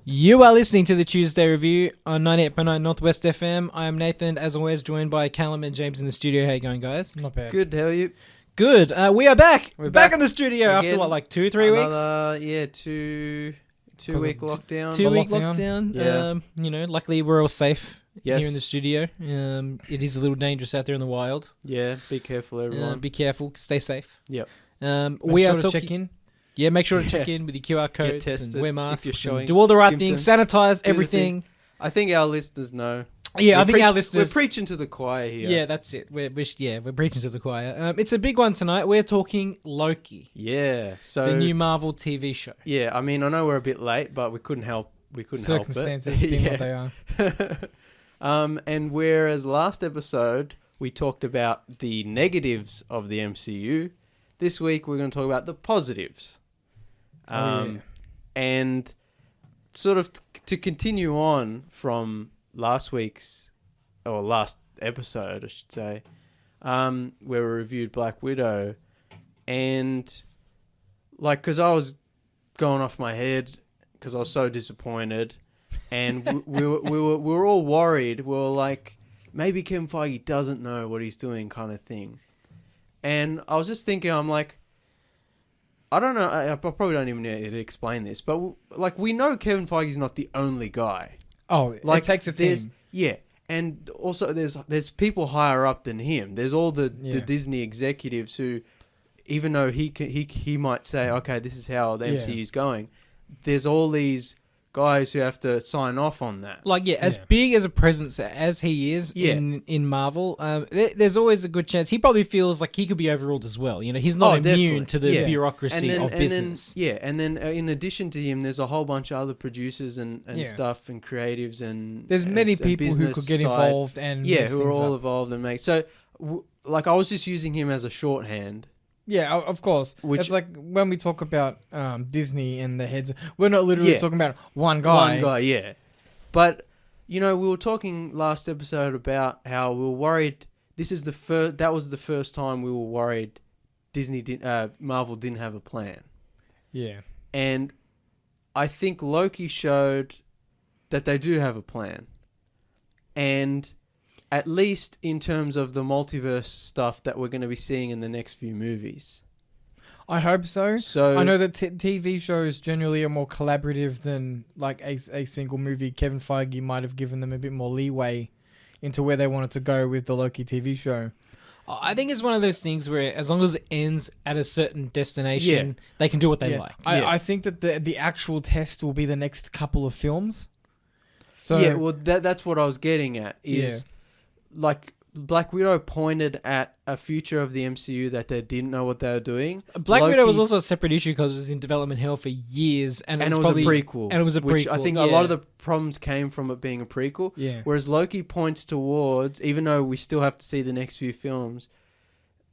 You are listening to the Tuesday Review on 98.9 Northwest FM. I am Nathan, as always, joined by Callum and James in the studio. How you going, guys? Not bad. Good, how are you? Good. We are back. We're back back in the studio again. after what, like 2-3 weeks? Yeah, two-week lockdown. 2-week lockdown. lockdown. Yeah. Luckily we're all safe Yes. here in the studio. It is a little dangerous out there in the wild. Yeah, be careful, everyone. Be careful. Stay safe. Yep. We are to check in. Yeah, make sure to check in with your QR codes tested and wear if masks. you're showing And do all the right symptoms. things. Sanitize the everything. I think our listeners know. Yeah, I think our listeners... We're preaching to the choir here. Yeah, that's it. We're preaching to the choir. It's a big one tonight. We're talking Loki, Yeah. So the new Marvel TV show. Yeah, I mean, I know we're a bit late, but we couldn't help. Circumstances being what they are. And whereas last episode we talked about the negatives of the MCU, this week we're going to talk about the positives. And sort of to continue on from last episode, I should say, where we reviewed Black Widow, and like, because I was going off my head because I was so disappointed, and we were all worried. We were like, maybe Kevin Feige doesn't know what he's doing, kind of thing. And I was just thinking, I'm like, I don't know. I probably don't even need to explain this, but like, we know Kevin Feige's not the only guy. Oh, Like, it takes a team. Yeah, and also there's people higher up than him. There's all the Disney executives who, even though he might say, okay, this is how the MCU is going, there's all these guys who have to sign off on that. Like, as big as a presence as he is in Marvel, there's always a good chance he probably feels like he could be overruled as well. You know, he's not immune to the bureaucracy of business. And then in addition to him, there's a whole bunch of other producers and stuff and creatives and there's many and people who could get involved and who are all involved and make so. Like, I was just using him as a shorthand. Yeah, of course. It's like when we talk about Disney and the heads, we're not literally talking about one guy. One guy, yeah. But, you know, we were talking last episode about how we were worried. That was the first time we were worried Marvel didn't have a plan. Yeah. And I think Loki showed that they do have a plan. And at least in terms of the multiverse stuff that we're going to be seeing in the next few movies. I hope so. So I know that TV shows generally are more collaborative than like a single movie. Kevin Feige might have given them a bit more leeway into where they wanted to go with the Loki TV show. I think it's one of those things where as long as it ends at a certain destination, they can do what they like. I think that the actual test will be the next couple of films. So yeah, well, that's what I was getting at is... Like, Black Widow pointed at a future of the MCU that they didn't know what they were doing. Black Widow was also a separate issue because it was in development hell for years. And it was a prequel. And it was a prequel. Which I think a lot of the problems came from it being a prequel. Yeah. Whereas Loki points towards, even though we still have to see the next few films,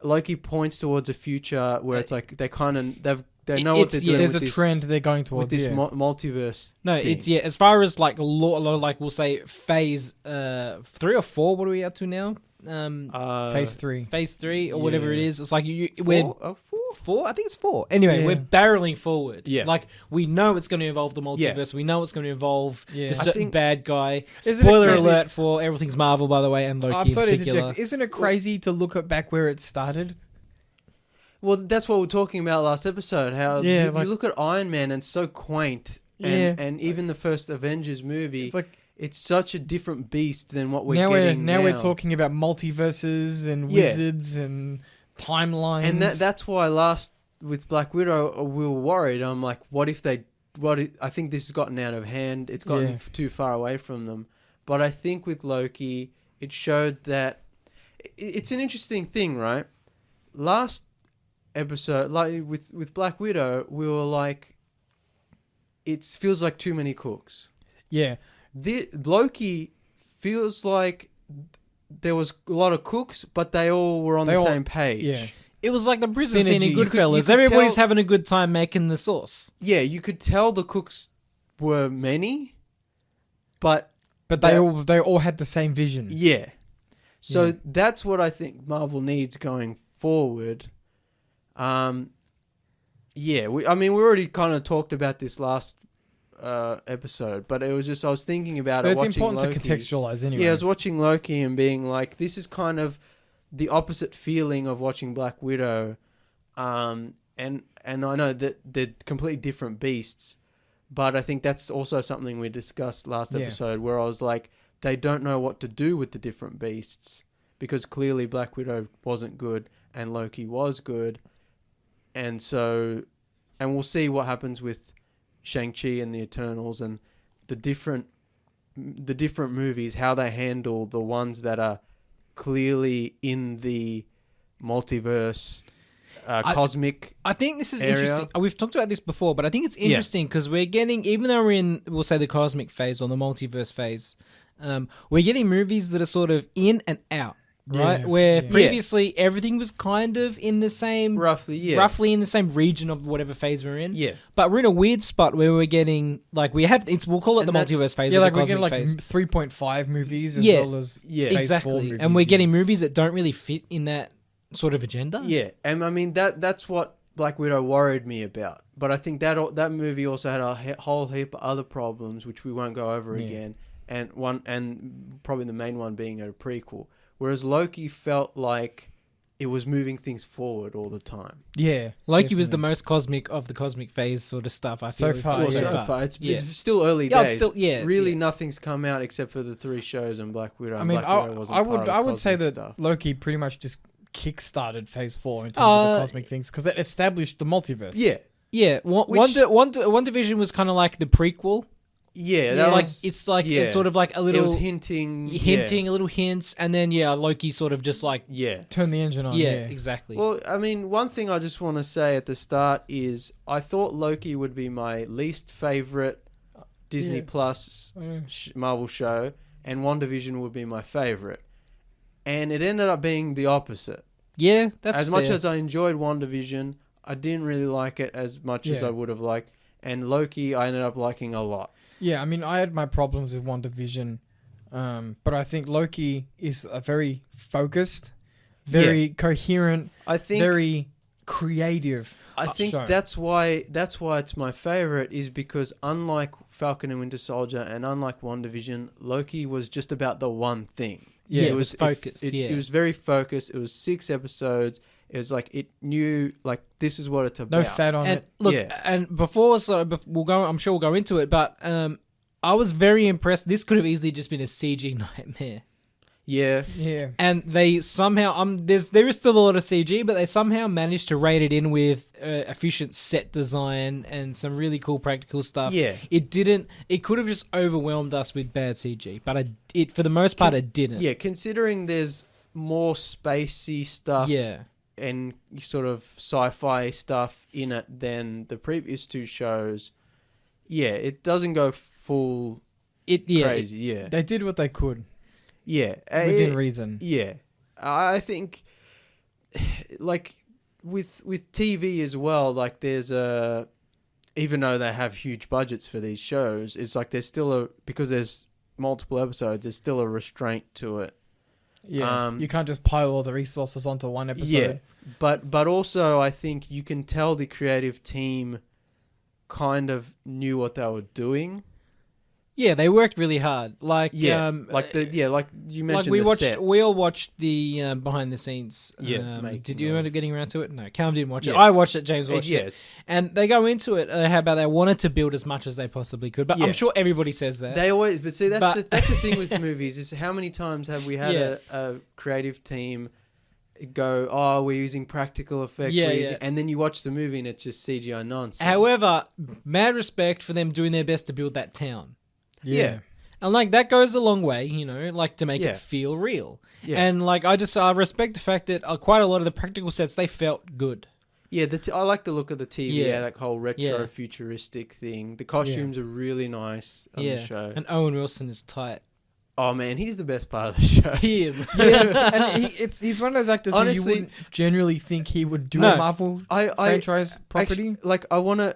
Loki points towards a future where it's like they know what they're doing. There's a trend they're going towards. With this multiverse. No, thing. it's as far as like like we'll say phase 3 or 4. What are we up to now? Phase 3. Phase 3 or whatever it is. It's like four. I think it's 4. Anyway, we're barreling forward. Yeah, like we know it's going to involve the multiverse. We know it's going to involve the certain bad guy. Isn't Spoiler alert for Everything's Marvel, by the way, and Loki I'm in sorry to particular. interject. Isn't it crazy to look at back where it started? Well, that's what we were talking about last episode. How you look at Iron Man and it's so quaint, and even the first Avengers movie, it's such a different beast than what we're getting now. Now we're talking about multiverses and wizards and timelines, and that's why with Black Widow we were worried. I'm like, I think this has gotten out of hand. It's gotten too far away from them. But I think with Loki, it showed that it's an interesting thing, right? Last episode, like with Black Widow, we were like, it feels like too many cooks. Yeah. Loki feels like there was a lot of cooks, but they all were on the same page. Yeah. It was like the prison scene in You Goodfellas. could Everybody's tell, having a good time making the sauce. Yeah, you could tell the cooks were many, but they all had the same vision. Yeah. So that's what I think Marvel needs going forward. We already kind of talked about this last episode, but it was just I was thinking about But it. It's watching important Loki. to contextualize anyway. Yeah, I was watching Loki and being like, this is kind of the opposite feeling of watching Black Widow, and I know that they're completely different beasts, but I think that's also something we discussed last episode, where I was like, they don't know what to do with the different beasts, because clearly Black Widow wasn't good and Loki was good, and we'll see what happens with Shang-Chi and the Eternals and the different movies, how they handle the ones that are clearly in the multiverse, cosmic. I think this is area. interesting. We've talked about this before, but I think it's interesting because we're getting, even though we're in, we'll say, the cosmic phase or the multiverse phase, we're getting movies that are sort of in and out. Right, where previously everything was kind of in the same, roughly in the same region of whatever phase we're in. Yeah, but we're in a weird spot where we're getting we'll call it the multiverse phase. Yeah, or the we're getting phase. 3.5 movies as well as phase 4 movies, and we're getting movies that don't really fit in that sort of agenda. Yeah, and I mean that's what Black Widow worried me about. But I think that movie also had a whole heap of other problems which we won't go over again, and probably the main one being a prequel. Whereas Loki felt like it was moving things forward all the time. Yeah. Loki was the most cosmic of the cosmic phase sort of stuff, I feel. So far. It's still early days. Really nothing's come out except for the 3 shows and Black Widow. I mean, I would say that stuff. Loki pretty much just kick-started phase 4 in terms of the cosmic things, because it established the multiverse. Yeah. Yeah. One Division was kind of like the prequel. Yeah, it's sort of like a little... It was hinting, a little hints, and then, Loki sort of just like... Yeah. Turn the engine on. Yeah, exactly. Well, I mean, one thing I just want to say at the start is I thought Loki would be my least favorite Disney Plus Marvel show, and WandaVision would be my favorite. And it ended up being the opposite. Yeah, that's As much as I enjoyed WandaVision, I didn't really like it as much as I would have liked. And Loki, I ended up liking a lot. Yeah, I mean, I had my problems with WandaVision, but I think Loki is a very focused, very coherent, very creative. I think that's why it's my favorite, is because unlike Falcon and Winter Soldier and unlike WandaVision, Loki was just about the one thing. Yeah, it was focused. It was very focused. It was 6 episodes. It was like it knew this is what it's about. No fat on it. Look, and before we'll go. I'm sure we'll go into it, but I was very impressed. This could have easily just been a CG nightmare. Yeah. And they somehow there is still a lot of CG, but they somehow managed to rate it in with efficient set design and some really cool practical stuff. Yeah. It could have just overwhelmed us with bad CG, but for the most part it didn't. Yeah, considering there's more spacey stuff. Yeah. And sort of sci-fi stuff in it than the previous 2 shows. Yeah, it doesn't go full crazy. They did what they could. Yeah. Within reason. Yeah. I think with TV as well, there's even though they have huge budgets for these shows, it's there's still because there's multiple episodes, there's still a restraint to it. Yeah, you can't just pile all the resources onto one episode. Yeah, but also I think you can tell the creative team kind of knew what they were doing. Yeah, they worked really hard. Like you mentioned, we all watched the behind the scenes. Did you end up getting around to it? No, Callum didn't watch it. I watched it. James watched it. And they go into it how about they wanted to build as much as they possibly could. But I'm sure everybody says that. They always, but see, that's the thing with movies is how many times have we had a creative team go, oh, we're using practical effects, and then you watch the movie and it's just CGI nonsense. However, mad respect for them doing their best to build that town. Yeah. And that goes a long way, to make it feel real. Yeah. And I respect the fact that quite a lot of the practical sets, they felt good. Yeah, I like the look of the TV, that whole retro futuristic thing. The costumes are really nice on the show. And Owen Wilson is tight. Oh man, he's the best part of the show. He is. And he's one of those actors who you wouldn't generally think he would do a Marvel franchise property. Actually,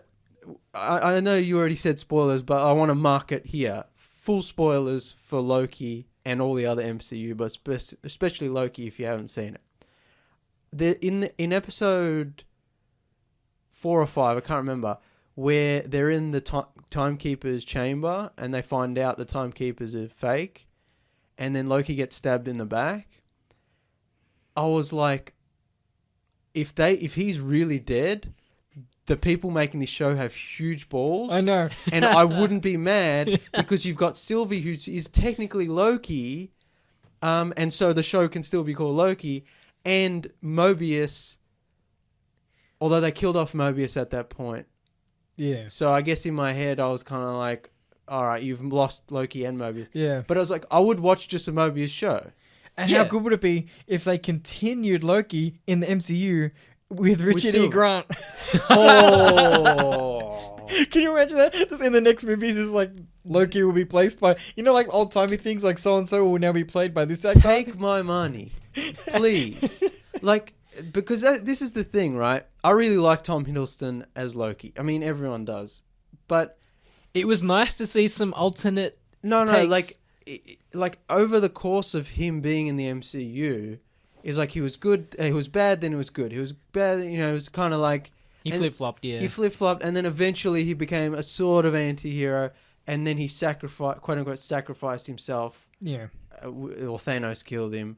I know you already said spoilers, but I want to mark it here. Full spoilers for Loki and all the other MCU, but especially Loki if you haven't seen it. In episode 4 or 5, I can't remember, where they're in the timekeeper's chamber and they find out the timekeepers are fake, and then Loki gets stabbed in the back. I was like, if he's really dead, the people making this show have huge balls. I know. And I wouldn't be mad because you've got Sylvie, who is technically Loki, and so the show can still be called Loki, and Mobius, although they killed off Mobius at that point. Yeah. So I guess in my head, I was kind of like, all right, you've lost Loki and Mobius. Yeah. But I was like, I would watch just a Mobius show. And how good would it be if they continued Loki in the MCU with Richard E. Sylvie. Grant? Oh. Can you imagine that? Just in the next movies, it's like Loki will be placed by, like old timey things, like so and so will now be played by this actor. Take my money, please. Like, because this is the thing, right? I really like Tom Hiddleston as Loki. I mean, everyone does, but it was nice to see some alternate. Takes. Like over the course of him being in the MCU, is like he was good, he was bad, then he was good. He was bad, it was kind of like He flip-flopped, yeah. He flip-flopped, and then eventually he became a sort of anti-hero, and then he quote-unquote sacrificed himself. Yeah. Or Thanos killed him,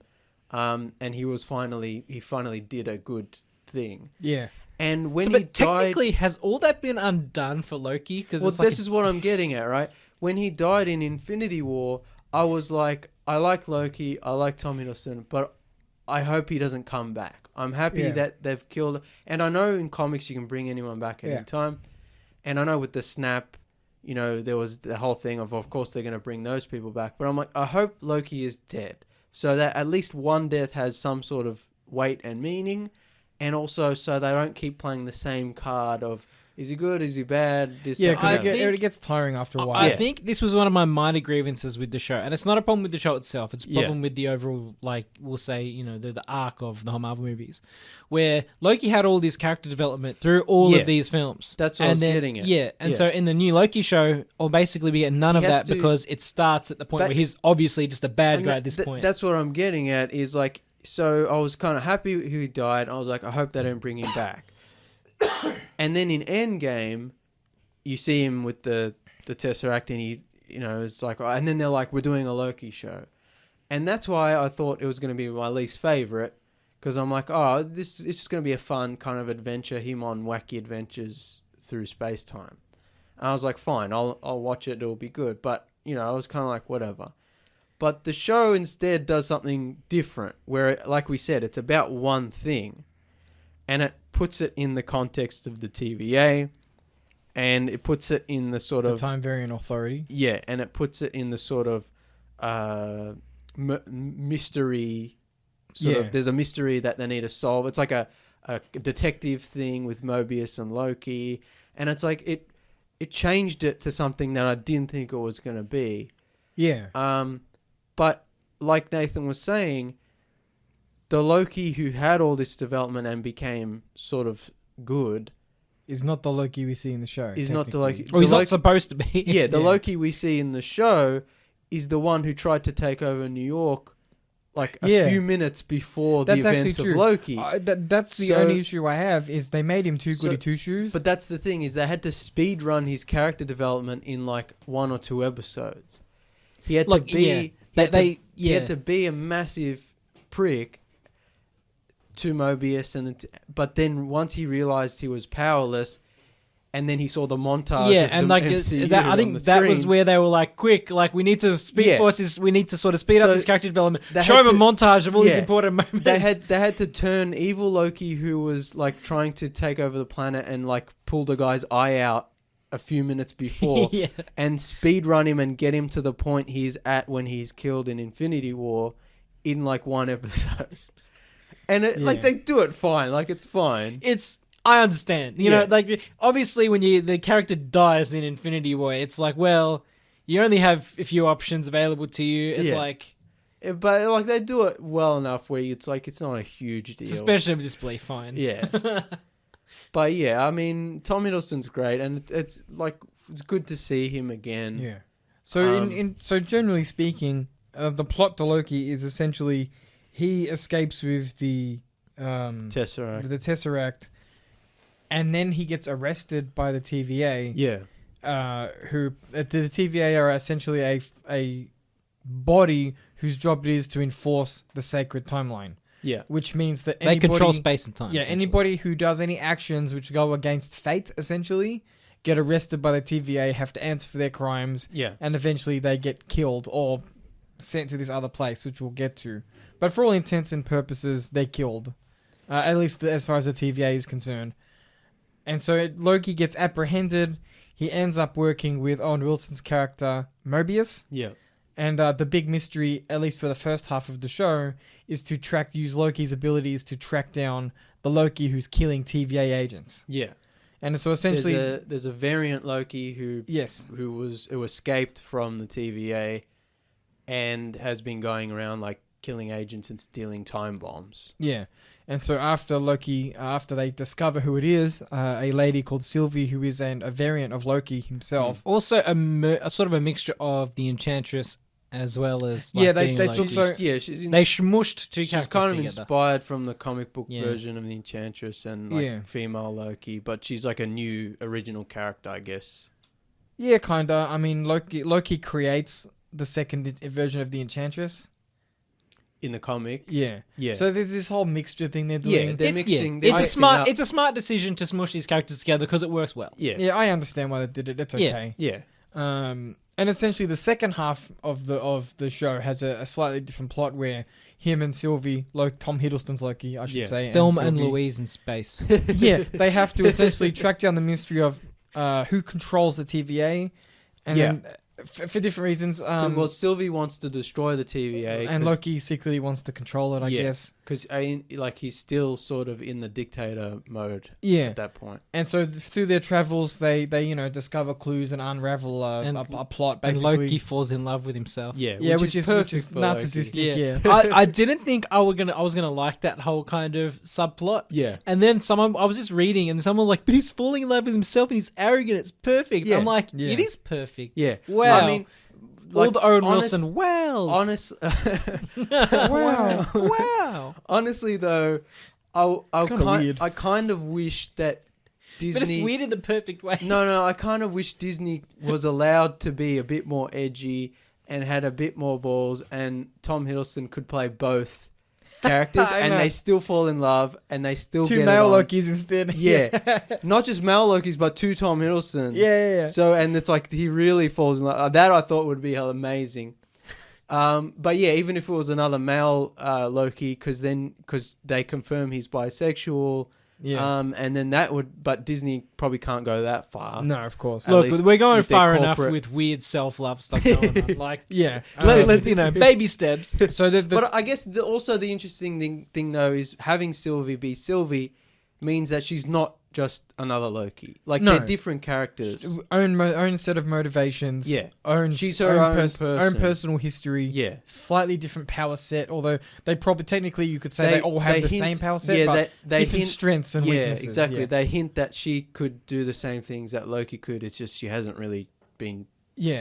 and he finally did a good thing. Yeah. And when but he died... technically, has all that been undone for Loki? Well, this is what I'm getting at, right? When he died in Infinity War, I was like, I like Loki, I like Tom Hiddleston, but I hope he doesn't come back. I'm happy that they've killed... And I know in comics you can bring anyone back at any time. And I know with the snap, there was the whole thing of course they're going to bring those people back. But I'm like, I hope Loki is dead. So that at least one death has some sort of weight and meaning. And also so they don't keep playing the same card of... Is he good? Is he bad? Because it gets tiring after a while. I think this was one of my minor grievances with the show. And it's not a problem with the show itself. It's a problem with the overall, we'll say, the arc of the whole Marvel movies. Where Loki had all this character development through all of these films. That's what I was getting at. Yeah. And so in the new Loki show, I'll basally be getting none of that because it starts at the point where he's obviously just a bad guy at this point. That's what I'm getting at is like... So I was kind of happy he died. I was like, I hope they don't bring him back. And then in Endgame, you see him with the Tesseract, and he, it's like, and then they're like, we're doing a Loki show, and that's why I thought it was going to be my least favorite, because I'm like, it's just going to be a fun kind of adventure, him on wacky adventures through space time. And I was like, fine, I'll watch it, it'll be good, but I was kind of like, whatever. But the show instead does something different, where, like we said, it's about one thing. And it puts it in the context of the TVA, and it puts it in the sort of... The Time Variant Authority. Yeah, and it puts it in the sort of mystery... There's a mystery that they need to solve. It's like a detective thing with Mobius and Loki. And it's like it changed it to something that I didn't think it was going to be. Yeah. But like Nathan was saying... The Loki who had all this development and became sort of good... Is not the Loki we see in the show. Is not the Loki... Or he's not supposed to be. Yeah, the Loki we see in the show is the one who tried to take over New York a few minutes before the events of Loki. That's the only issue I have, is they made him too goody two-shoes. But that's the thing, is they had to speed run his character development in 1 or 2 episodes. He had to be... He had to be a massive prick to Mobius, but then once he realized he was powerless, and then he saw the montage of the MCU I think that was where they were like, quick, we need to we need to sort of speed up this character development, show him a montage of all these important moments. They had to turn evil Loki, who was trying to take over the planet and pull the guy's eye out a few minutes before and speed run him and get him to the point he's at when he's killed in Infinity War in 1 episode. And they do it fine. It's fine. I understand. You know, obviously when the character dies in Infinity War, it's you only have a few options available to you. It's but they do it well enough where it's not a huge deal. Suspension of disbelief, fine. Yeah. But yeah, I mean, Tom Hiddleston's great, and it's good to see him again. Yeah. So so generally speaking, the plot to Loki is essentially he escapes with the Tesseract. The Tesseract, and then he gets arrested by the TVA. Yeah. Who the TVA are essentially a body whose job it is to enforce the sacred timeline. Yeah. Which means that They control space and time. Yeah, anybody who does any actions which go against fate, essentially, get arrested by the TVA, have to answer for their crimes, and eventually they get killed or sent to this other place, which we'll get to. But for all intents and purposes, they're killed. At least as far as the TVA is concerned. And so Loki gets apprehended. He ends up working with Owen Wilson's character, Mobius. Yeah. And the big mystery, at least for the first half of the show, is to use Loki's abilities to track down the Loki who's killing TVA agents. Yeah. And so essentially... There's a variant Loki who escaped from the TVA and has been going around like killing agents and stealing time bombs. Yeah. And so after they discover who it is, a lady called Sylvie, who is a variant of Loki himself. Also a sort of a mixture of the Enchantress as well as they Loki. they smushed two characters She's kind of together. inspired from the comic book version of the Enchantress and female Loki, but she's like a new original character, I guess. Yeah, kinda. I mean, Loki creates the second version of the Enchantress. In the comic, yeah. So there's this whole mixture thing they're doing. Yeah, they're mixing. It's a smart decision to smush these characters together because it works well. Yeah. I understand why they did it. It's okay. Yeah. And essentially, the second half of the show has a slightly different plot where him and Sylvie, Tom Hiddleston's Loki, I should say, Thelma and Louise in space. Yeah, they have to essentially track down the mystery of who controls the TVA, and then. For different reasons. Well, Sylvie wants to destroy the TVA. And Loki secretly wants to control it, I guess. Because he's still sort of in the dictator mode at that point. And so through their travels, they discover clues and unravel a plot, basically. And Loki falls in love with himself. Which is narcissistic, yeah. I didn't think I was gonna like that whole kind of subplot. Yeah. And then I was just reading and someone was like, but he's falling in love with himself and he's arrogant, it's perfect. Yeah. I'm like, it is perfect. Yeah. Wow. I mean, all the Owen Wilson wells. Wow. Honestly, though, I kind of wish that Disney... But it's weird in the perfect way. No, I kind of wish Disney was allowed to be a bit more edgy and had a bit more balls, and Tom Hiddleston could play both characters, and they still fall in love, and they still two get male it on. Lokis instead. Yeah. Not just male Lokis, but two Tom Hiddlestons. Yeah. So, and it's like he really falls in love. That I thought would be amazing. But yeah, even if it was another male Loki, because they confirm he's bisexual. Yeah. And then but Disney probably can't go that far. No, of course. Look, we're going far enough with weird self-love stuff going on. Like, let's baby steps. So but I guess also the interesting thing though is having Sylvie be Sylvie means that she's not just another Loki. Like they're different characters. Own set of motivations. She's her own person. Own personal history. Yeah. Slightly different power set, although they probably technically you could say they all have the same power set, but they different strengths and weaknesses. Exactly. Yeah. They hint that she could do the same things that Loki could. It's just she hasn't really been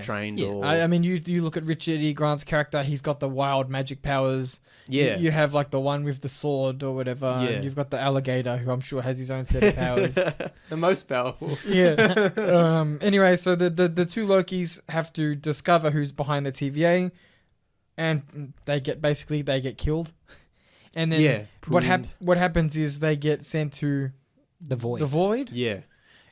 trained or... I mean, you look at Richard E. Grant's character, he's got the wild magic powers. Yeah. You have like the one with the sword or whatever. Yeah. And you've got the alligator who I'm sure has his own set of powers. The most powerful. Yeah. Anyway, so the two Lokis have to discover who's behind the TVA, and they get killed. And then what happens is they get sent to the void. The void. Yeah.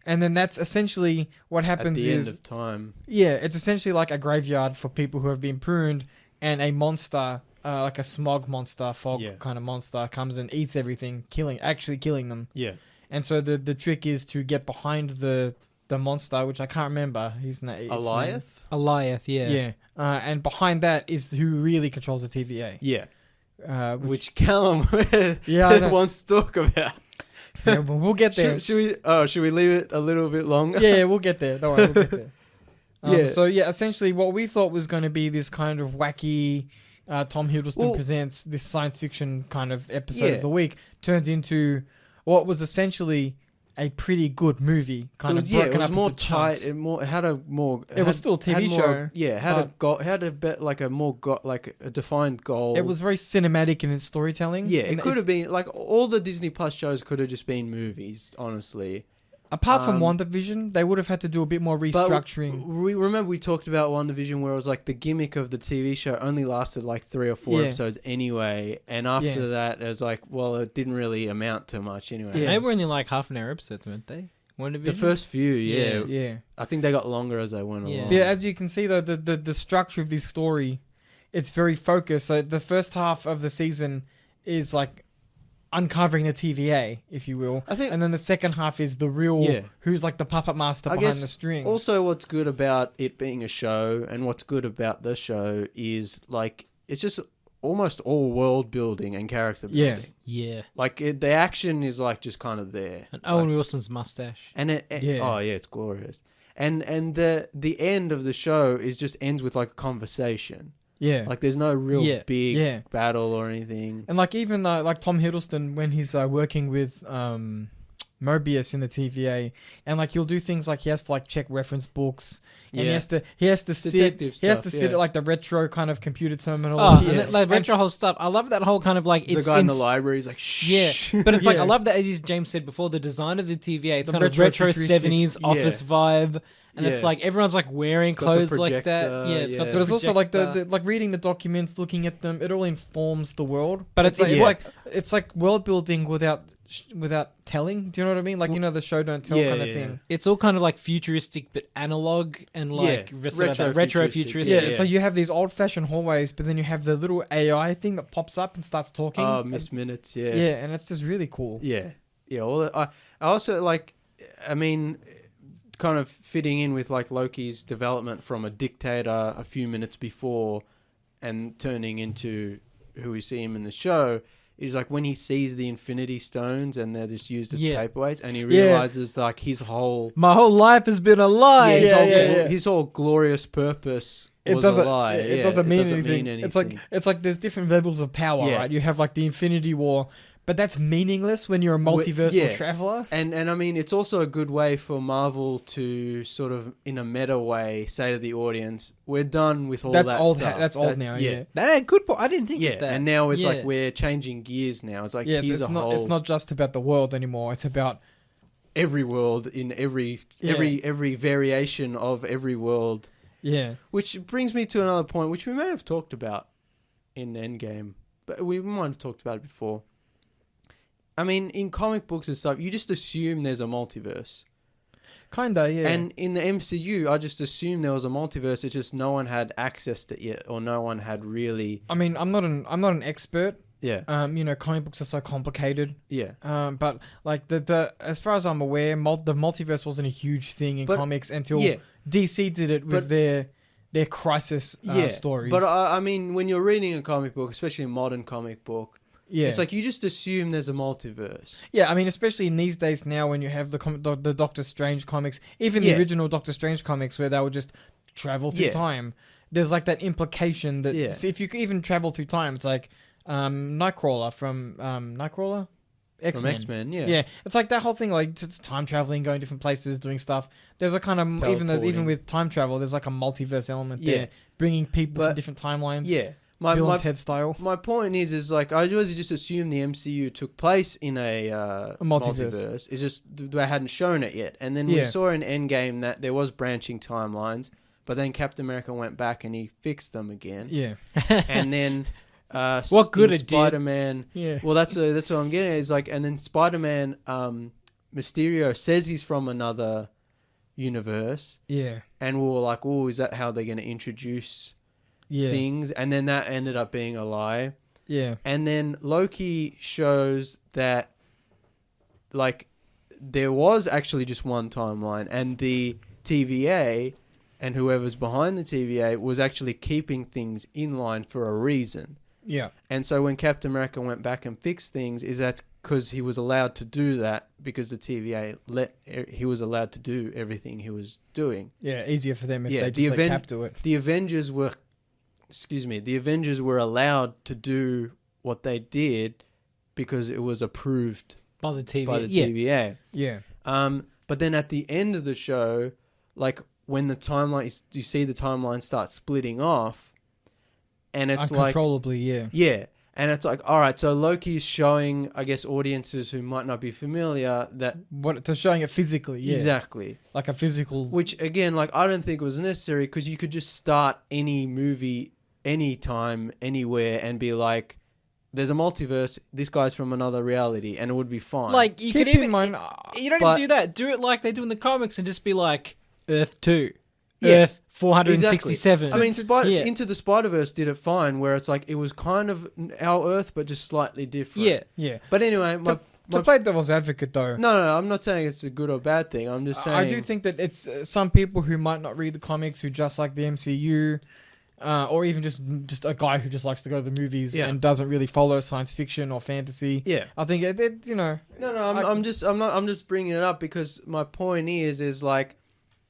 And then that's essentially what happens at the end of time. Yeah, it's essentially like a graveyard for people who have been pruned, and a monster, like a smog monster, fog kind of monster, comes and eats everything, killing them. Yeah. And so the trick is to get behind the monster, which I can't remember. His name. Alioth? Alioth, yeah. Yeah. And behind that is who really controls the TVA. Yeah. Which Callum wants to talk about. Yeah, well, we'll get there. Should we leave it a little bit longer? Yeah, we'll get there. Don't worry, we'll get there. So essentially what we thought was going to be this kind of wacky Tom Hiddleston presents this science fiction kind of episode of the week turns into what was essentially a pretty good movie. Kind of it broken was up more into tight. chunks. It had a more. It was still a TV show. Had a bit like a more like a defined goal. It was very cinematic in its storytelling. Yeah, it could have been like all the Disney Plus shows could have just been movies. Honestly, apart from WandaVision, they would have had to do a bit more restructuring. We talked about WandaVision where it was like the gimmick of the TV show only lasted like 3 or 4 episodes anyway, and after that it was like, well, it didn't really amount to much anyway. They were only like half an hour episodes, weren't they? WandaVision? The first few, yeah. I think they got longer as they went along. Yeah, as you can see though, the structure of this story, it's very focused. So the first half of the season is like uncovering the TVA, if you will. And then the second half is the real who's like the puppet master behind the strings. Also, what's good about it being a show and what's good about the show is like it's just almost all world building and character building. Yeah. Like the action is like just kind of there. And Owen Wilson's mustache. And it's glorious. And the end of the show is just ends with like a conversation. Yeah. Like there's no real big battle or anything. And like even though like Tom Hiddleston when he's working with Mobius in the TVA, and like he'll do things like he has to like check reference books, and he has to sit at like the retro kind of computer terminal. And like retro whole stuff. I love that whole kind of like it's the guy in the library. He's like, shh. But it's like I love that, as James said before, the design of the TVA. It's kind of retro 70s office vibe. And it's like everyone's like wearing clothes like that. Yeah, it's got the but it's also like the like reading the documents, looking at them. It all informs the world. But it's like world building without telling. Do you know what I mean? Like the show don't tell kind of thing. It's all kind of like futuristic but analog and like retro futuristic. Yeah, so you have these old fashioned hallways, but then you have the little AI thing that pops up and starts talking. Oh, Miss Minutes. Yeah. Yeah, and it's just really cool. Yeah, yeah. All that, I also like. I mean, kind of fitting in with like Loki's development from a dictator a few minutes before and turning into who we see him in the show is like when he sees the Infinity Stones and they're just used as paperweights and he realizes like my whole life has been a lie. His whole glorious purpose was a lie. It doesn't mean anything. It's like there's different levels of power, right? You have like the Infinity War, but that's meaningless when you're a multiversal traveler. And I mean, it's also a good way for Marvel to sort of, in a meta way, say to the audience, we're done with all that stuff. That's old now, Good point. I didn't think of that. And now it's like we're changing gears now. It's like, it's not just about the world anymore. It's about every world in every variation of every world. Yeah. Which brings me to another point, which we may have talked about in Endgame, but we might have talked about it before. I mean, in comic books and stuff, you just assume there's a multiverse. Kinda, yeah. And in the MCU, I just assumed there was a multiverse. It's just no one had access to it, or no one had really. I mean, I'm not an expert. Yeah. Comic books are so complicated. Yeah. But like the as far as I'm aware, the multiverse wasn't a huge thing in comics until DC did it with their crisis stories. But I mean, when you're reading a comic book, especially a modern comic book. Yeah. It's like you just assume there's a multiverse. Yeah, I mean, especially in these days now when you have the Doctor Strange comics, even the original Doctor Strange comics where they would just travel through time. There's like that implication that if you even travel through time, it's like Nightcrawler from Nightcrawler? X-Men. From X-Men, yeah. Yeah, it's like that whole thing, like just time traveling, going different places, doing stuff. There's a kind of, even with time travel, there's like a multiverse element there, bringing people from different timelines. Yeah. Bill and Ted style. My point is like I always just assumed the MCU took place in a multiverse. It's just they hadn't shown it yet, and then we saw in Endgame that there was branching timelines, but then Captain America went back and he fixed them again. Yeah, and then what good it Spider-Man. did. Yeah, well that's what I'm getting at, is like, and then Spider-Man, Mysterio says he's from another universe. Yeah, and we were like, oh, is that how they're going to introduce? Things, and then that ended up being a lie. Yeah. And then Loki shows that like there was actually just one timeline, and the TVA and whoever's behind the TVA was actually keeping things in line for a reason. Yeah. And so when Captain America went back and fixed things, is that's because he was allowed to do that because the TVA he was allowed to do everything he was doing. Yeah, easier for them if they just kept to it. The Avengers were allowed to do what they did because it was approved by the TVA. TVA. Yeah. But then at the end of the show, like when the timeline, you see the timeline start splitting off, and it's uncontrollably, yeah. And it's like, all right, so Loki is showing, I guess, audiences who might not be familiar that... They're showing it physically, yeah. Exactly. Like a physical... Which, again, like, I don't think was necessary because you could just start any movie anytime, anywhere, and be like, there's a multiverse, this guy's from another reality, and it would be fine. Like, you could even... You don't even do that. Do it like they do in the comics and just be like, Earth 2. Earth 467. Exactly. I mean, Into the Spider-Verse did it fine, where it's like it was kind of our Earth, but just slightly different. Yeah. But anyway, to play devil's advocate, though. No, I'm not saying it's a good or bad thing. I'm just saying. I do think that it's some people who might not read the comics, who just like the MCU, or even just a guy who just likes to go to the movies and doesn't really follow science fiction or fantasy. Yeah, I think it you know. I'm just bringing it up because my point is like.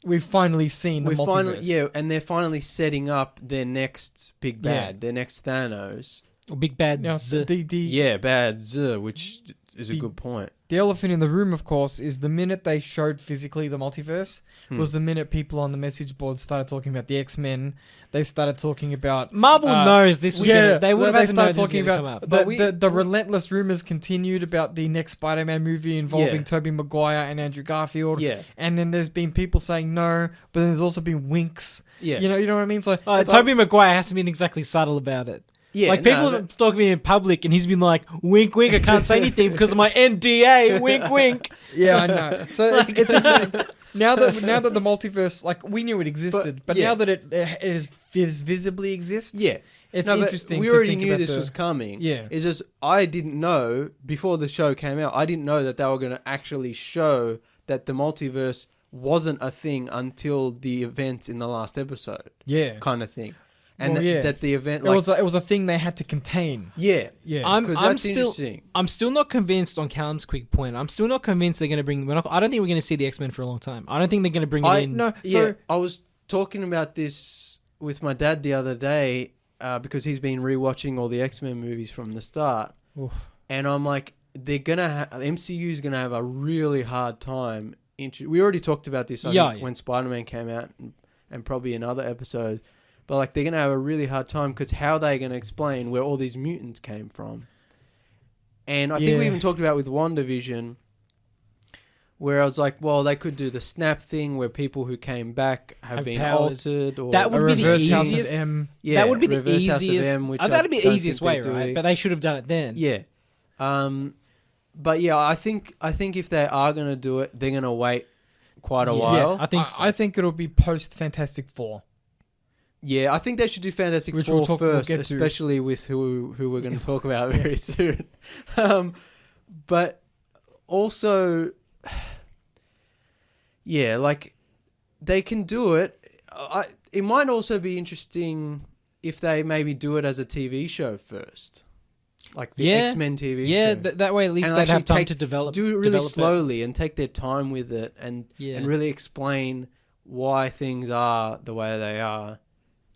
We've finally seen the multiverse. And they're finally setting up their next big bad, their next Thanos. Or big bad Z. Bad Z, which is a good point. The elephant in the room, of course, is the minute they showed physically the multiverse was the minute people on the message board started talking about the X-Men. They started talking about... Marvel knows this was going to... They would have started talking about come up. The relentless rumors continued about the next Spider-Man movie involving Tobey Maguire and Andrew Garfield. Yeah. And then there's been people saying no, but then there's also been winks. Yeah. You know what I mean? So Tobey Maguire hasn't been exactly subtle about it. Yeah, like people have talking to me in public, and he's been like, "Wink, wink. I can't say anything because of my NDA. Wink, wink." Yeah, I know. So it's now that the multiverse, like we knew it existed, but now that it is visibly exists, it's interesting. We already knew this was coming. Yeah, it's just I didn't know before the show came out. I didn't know that they were going to actually show that the multiverse wasn't a thing until the events in the last episode. Yeah, kind of thing. And that the event, it was a thing they had to contain. Yeah. I'm still not convinced on Callum's quick point. I'm still not convinced they're going to bring. I don't think we're going to see the X-Men for a long time. I don't think they're going to bring it in. No, I was talking about this with my dad the other day because he's been rewatching all the X-Men movies from the start, and I'm like, MCU is gonna have a really hard time. We already talked about this when Spider-Man came out, and probably in other episodes. But like they're gonna have a really hard time because how are they gonna explain where all these mutants came from? And I think we even talked about with WandaVision, where I was like, well, they could do the snap thing where people who came back have been altered, or that would be the easiest. That would be the easiest. That'd be the easiest way, right? But they should have done it then. Yeah. But yeah, I think if they are gonna do it, they're gonna wait quite a while. I think so. I think it'll be post Fantastic Four. Yeah, I think they should do Fantastic Four first, especially with who we're going to talk about very soon. But also, like they can do it. It might also be interesting if they maybe do it as a TV show first, like the X-Men TV show. Yeah, that way at least they'd have time to develop. Do it really slowly and take their time with it, and really explain why things are the way they are.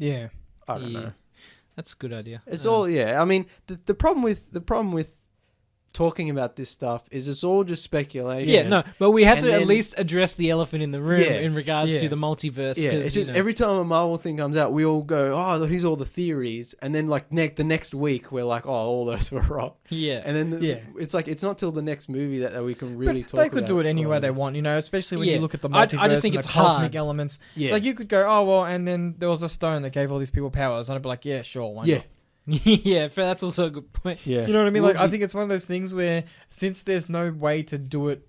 Yeah, I don't know. That's a good idea. It's all I mean, the problem with talking about this stuff is it's all just speculation. Yeah, no, but we had to at least address the elephant in the room in regards to the multiverse. Yeah, it's just every time a Marvel thing comes out, we all go, "Oh, here's all the theories," and then like the next week we're like, "Oh, all those were wrong." Yeah, and then it's like it's not till the next movie that we can really talk. They could do it any way they want, especially when you look at the multiverse. I just think and it's the cosmic hard. elements. Yeah. It's like you could go, "Oh well," and then there was a stone that gave all these people powers, and I'd be like, "Yeah, sure, why not?" Yeah, that's also a good point. Yeah. You know what I mean? Like, I think it's one of those things where since there's no way to do it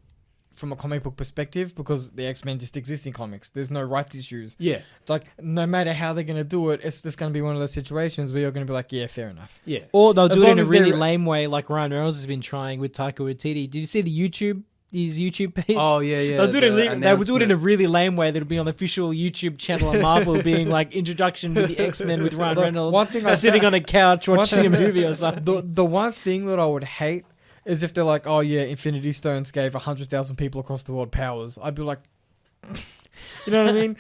from a comic book perspective because the X-Men just exist in comics, there's no rights issues. Yeah. It's like no matter how they're going to do it, it's just going to be one of those situations where you're going to be like, yeah, fair enough. Yeah. Or they'll do it in a really lame way like Ryan Reynolds has been trying with Taika Waititi. Did you see his YouTube page? Oh, yeah. They would do it in a really lame way that'll be on the official YouTube channel of Marvel being like introduction to the X-Men with Ryan Reynolds one thing sitting on a couch watching a movie or something. The one thing that I would hate is if they're like, oh yeah, Infinity Stones gave 100,000 people across the world powers. I'd be like... You know what I mean?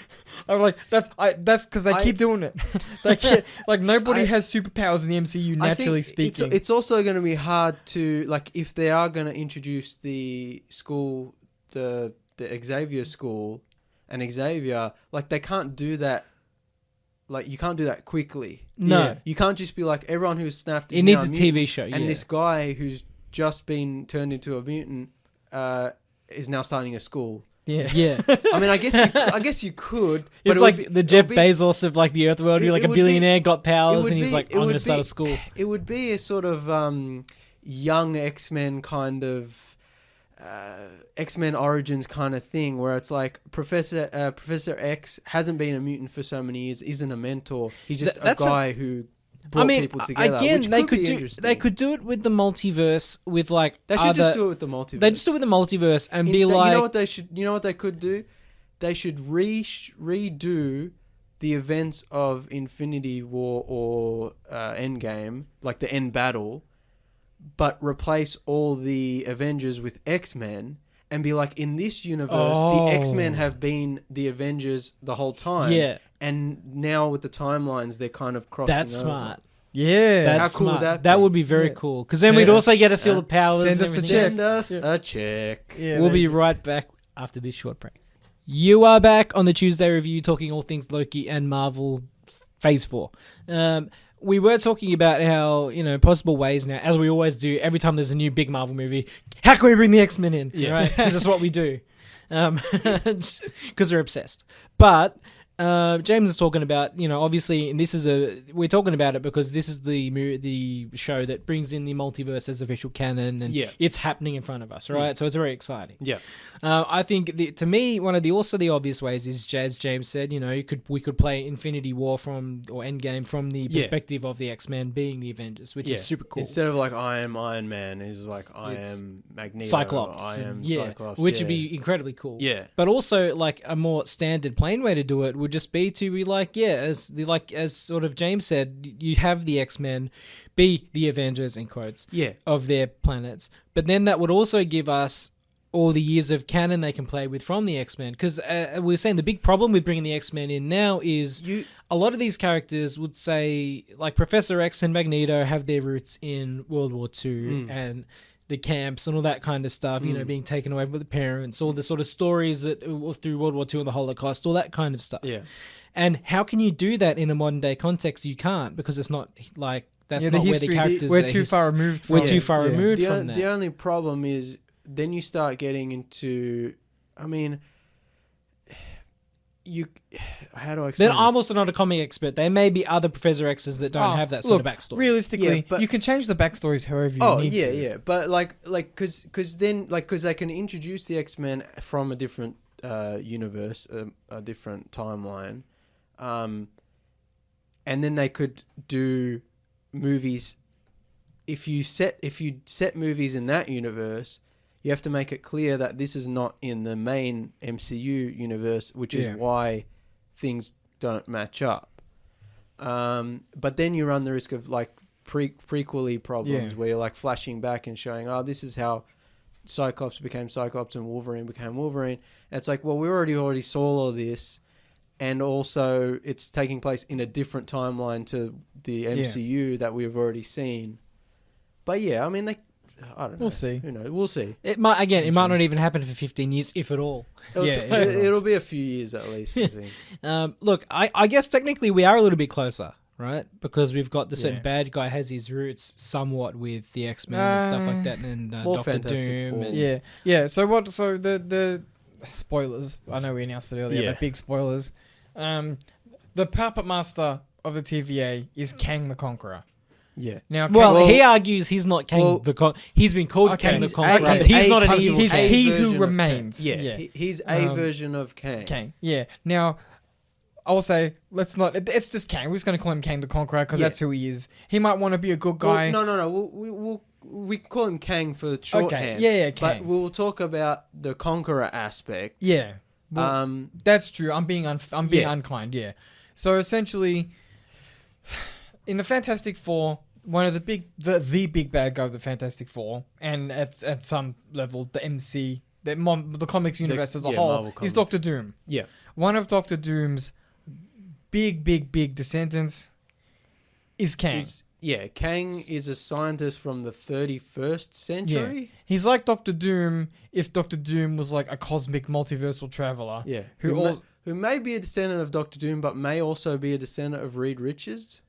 I'm like, that's because they keep doing it. They can't, like nobody has superpowers in the MCU naturally speaking. It's also going to be hard to like if they are going to introduce the school, the the Xavier school, and Xavier, like, they can't do that. Like, you can't do that quickly. No. You can't just be like, everyone who's snapped is It needs now a mutant, TV show, and this guy who's just been turned into a mutant is now starting a school. Yeah. I mean, I guess you could. But It's like the Jeff Bezos of like the Earth world, who like a billionaire got powers, and he's like, I'm going to start a school. It would be a sort of young X-Men kind of X-Men Origins kind of thing, where it's like Professor X hasn't been a mutant for so many years, isn't a mentor. He's just a guy who brought people together. Again, which they could do it with the multiverse, with like they should just do it with the multiverse. They just do it with the multiverse and be like, you know what they should, you know what they could do? They should redo the events of Infinity War or Endgame, like the end battle, but replace all the Avengers with X-Men and be like, in this universe, the X-Men have been the Avengers the whole time. Yeah. And now with the timelines, they're kind of crossing that's over. smart. Yeah. That's How cool smart. would That be? would be very cool. Because then we'd also get to see all the powers. Send and us the everything. check. Send us a check. Yeah, We'll be right back after this short break. You are back on the Tuesday review, talking all things Loki and Marvel Phase 4. We were talking about how, you know, possible ways now, as we always do, every time there's a new big Marvel movie, how can we bring the X-Men in? Yeah. Right? Because that's what we do. Because we're obsessed. But James is talking about, you know, obviously, and we're talking about it because this is the show that brings in the multiverse as official canon, and it's happening in front of us, right? So it's very exciting. Yeah. I think to me, one of the obvious ways is, as James said, you know, we could play Infinity War or Endgame from the perspective of the X-Men being the Avengers, which is super cool. Instead of like, I am Iron Man, is like, I am Magneto. Cyclops. I am Cyclops. Which would be incredibly cool. Yeah. But also, like, a more standard plain way to do it would just be to be like, as sort of James said, you have the X-Men be the Avengers, in quotes, of their planets. But then that would also give us all the years of canon they can play with from the X-Men. Because we were saying the big problem with bringing the X-Men in now is a lot of these characters would say, like, Professor X and Magneto have their roots in World War II and the camps and all that kind of stuff, you know, being taken away with the parents, all the sort of stories that through World War II and the Holocaust, all that kind of stuff. Yeah. And how can you do that in a modern day context? You can't, because it's not like, that's not where the characters we're too far removed from that. The only problem is then you start getting into, I mean, how do I explain Then I'm also not a comic expert. There may be other Professor X's that don't have that sort of backstory. Realistically, you can change the backstories however you need to. Yeah. But because they can introduce the X-Men from a different universe, a different timeline, and then they could do movies. If you set movies in that universe, you have to make it clear that this is not in the main MCU universe, which is why things don't match up. But then you run the risk of like prequely problems where you're like flashing back and showing, this is how Cyclops became Cyclops and Wolverine became Wolverine. And it's like, well, we already saw all of this, and also it's taking place in a different timeline to the MCU that we've already seen. But yeah, I mean, I don't know. We'll see. Who knows? We'll see. It might not even happen for 15 years, if at all. It'll be a few years at least, I think. Look, I guess technically we are a little bit closer, right? Because we've got the certain bad guy has his roots somewhat with the X-Men and stuff like that, and Doctor Doom. And, So what? So the spoilers. I know we announced it earlier, but big spoilers. The puppet master of the TVA is Kang the Conqueror. Yeah. Now, he argues he's not Kang the Conqueror. He's been called Kang the Conqueror. He's not an evil. He's he who remains. He's a version of Kang. Yeah. Now, I will say, let's not. It's just Kang. We're just going to call him Kang the Conqueror because that's who he is. He might want to be a good guy. Well, no. We call him Kang for shorthand. Yeah, Kang. But we'll talk about the Conqueror aspect. Yeah. Well, that's true. I'm being unkind. Yeah. So essentially, in the Fantastic Four, one of the big bad guy of the Fantastic Four, and at some level the comics universe as a whole, is Doctor Doom. Yeah. One of Doctor Doom's big descendants is Kang. Kang is a scientist from the 31st century. Yeah. He's like Doctor Doom if Doctor Doom was like a cosmic multiversal traveler. Yeah. Who may be a descendant of Doctor Doom, but may also be a descendant of Reed Richards.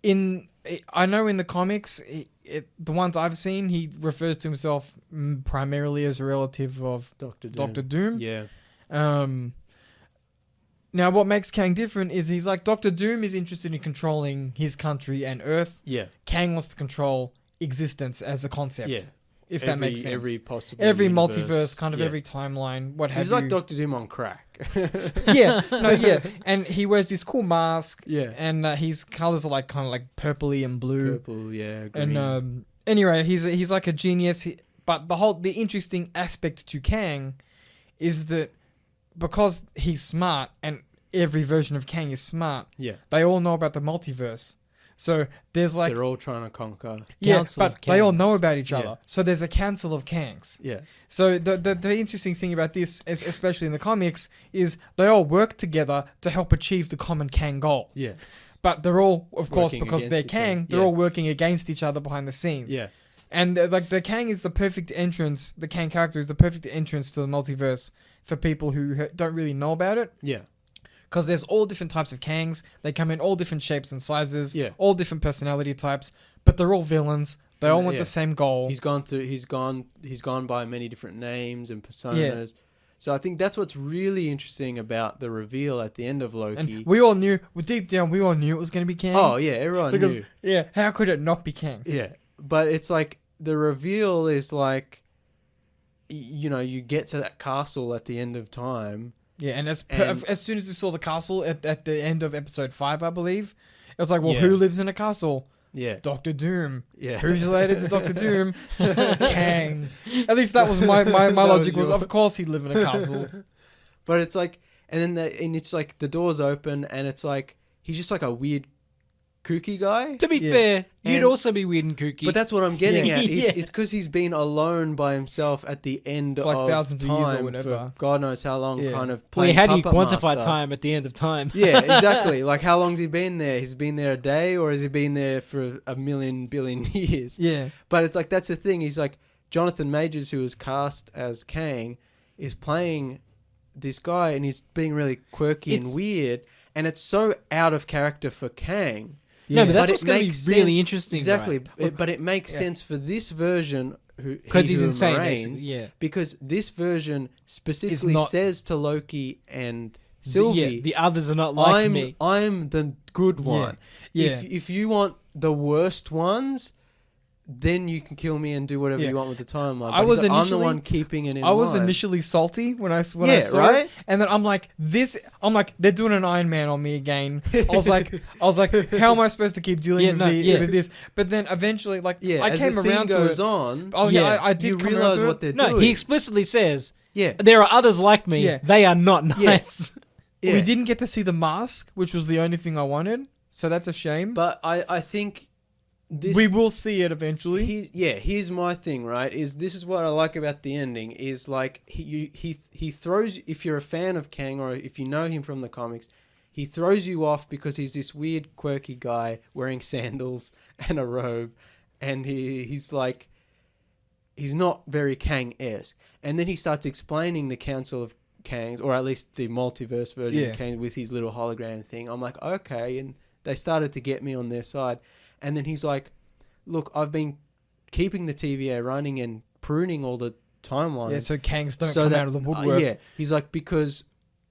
I know in the comics, the ones I've seen, he refers to himself primarily as a relative of Doctor Doom. Yeah. Now, what makes Kang different is he's like, Doctor Doom is interested in controlling his country and Earth. Yeah. Kang wants to control existence as a concept. Yeah. If that makes sense. Every possible Every universe. multiverse, kind of every timeline, what have you. He's like Doctor Doom on crack. Yeah. And he wears this cool mask. Yeah. And his colors are like kind of like purpley and blue. Purple, yeah. Green. And anyway, he's like a genius. But the interesting aspect to Kang is that because he's smart and every version of Kang is smart, they all know about the multiverse. So there's like... They're all trying to conquer. Yeah, but they all know about each other. Yeah. So there's a council of Kangs. Yeah. So the interesting thing about this, especially in the comics, is they all work together to help achieve the common Kang goal. Yeah. But they're all, of course, Working because they're Kang, they're all working against each other behind the scenes. Yeah. And like the Kang is the perfect entrance, the Kang character is the perfect entrance to the multiverse for people who don't really know about it. Yeah. Because there's all different types of Kangs. They come in all different shapes and sizes. Yeah. All different personality types. But they're all villains. They all want the same goal. He's gone by many different names and personas. Yeah. So I think that's what's really interesting about the reveal at the end of Loki. And we all knew, deep down, we all knew it was going to be Kang. Oh yeah, everyone knew. Yeah, how could it not be Kang? Yeah, but it's like the reveal is like, you get to that castle at the end of time. Yeah, and as soon as you saw the castle at the end of episode 5, I believe, it was like, well, who lives in a castle? Yeah. Doctor Doom. Yeah. Who's related to Doctor Doom? Kang. At least that was my logic was, of course he'd live in a castle. But it's like, and then it's like the doors open and it's like, he's just like a weird kooky guy. To be fair, you'd also be weird and kooky. But that's what I'm getting at. It's because he's been alone by himself at the end of like thousands time of years or whatever. For God knows how long, kind of playing how do you quantify master. time at the end of time? Yeah, exactly. Like, how long's he been there? He's been there a day, or has he been there for a million billion years? Yeah. But it's like, that's the thing. He's like, Jonathan Majors, who was cast as Kang, is playing this guy, and he's being really quirky and weird, and it's so out of character for Kang. Yeah. No, but that's what's going to be really interesting. Exactly. Right? But it makes sense for this version, because he's insane. Reigns, because this version specifically says to Loki and Sylvie, the others are not like me. I'm the good one. Yeah. If you want the worst ones, then you can kill me and do whatever you want with the timeline. I'm the one keeping it in I was line. initially salty when I saw it, and then I'm like, they're doing an Iron Man on me again. I was like, how am I supposed to keep dealing with this? But then eventually, I came around to it. I did. You realize what they're doing. No, he explicitly says, there are others like me. Yeah. They are not nice. Yeah. We didn't get to see the mask, which was the only thing I wanted. So that's a shame. But I think. We will see it eventually. Here's my thing, right? This is what I like about the ending, is like he throws, if you're a fan of Kang or if you know him from the comics, he throws you off because he's this weird, quirky guy wearing sandals and a robe, and he's like, he's not very Kang-esque. And then he starts explaining the Council of Kangs, or at least the multiverse version of Kang with his little hologram thing. I'm like, okay, and they started to get me on their side. And then he's like, look, I've been keeping the TVA running and pruning all the timelines. Yeah, so Kangs don't come out of the woodwork. He's like, because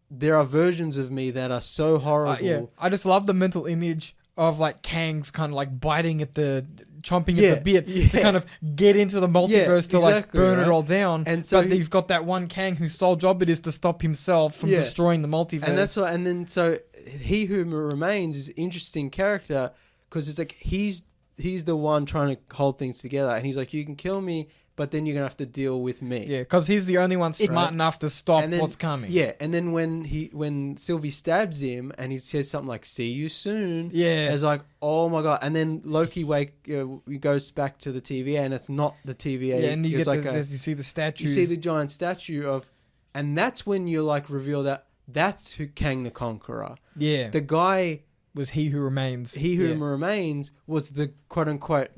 there are versions of me that are so horrible. I just love the mental image of like Kangs kind of like biting at chomping at the bit to kind of get into the multiverse to like burn it all down. And so you've got that one Kang whose sole job it is to stop himself from destroying the multiverse. And that's what, and then so He Who Remains is an interesting character, because it's like he's the one trying to hold things together, and he's like, you can kill me, but then you're gonna have to deal with me. Yeah, because he's the only one smart enough to stop what's coming. Yeah, and then when Sylvie stabs him and he says something like "see you soon," it's like, oh my god. And then Loki goes back to the TVA, and it's not the TVA. Yeah, and you you see the statue. You see the giant statue of, and that's when you like reveal that that's who Kang the Conqueror. Yeah, the guy was He Who Remains. He Who Remains was the quote-unquote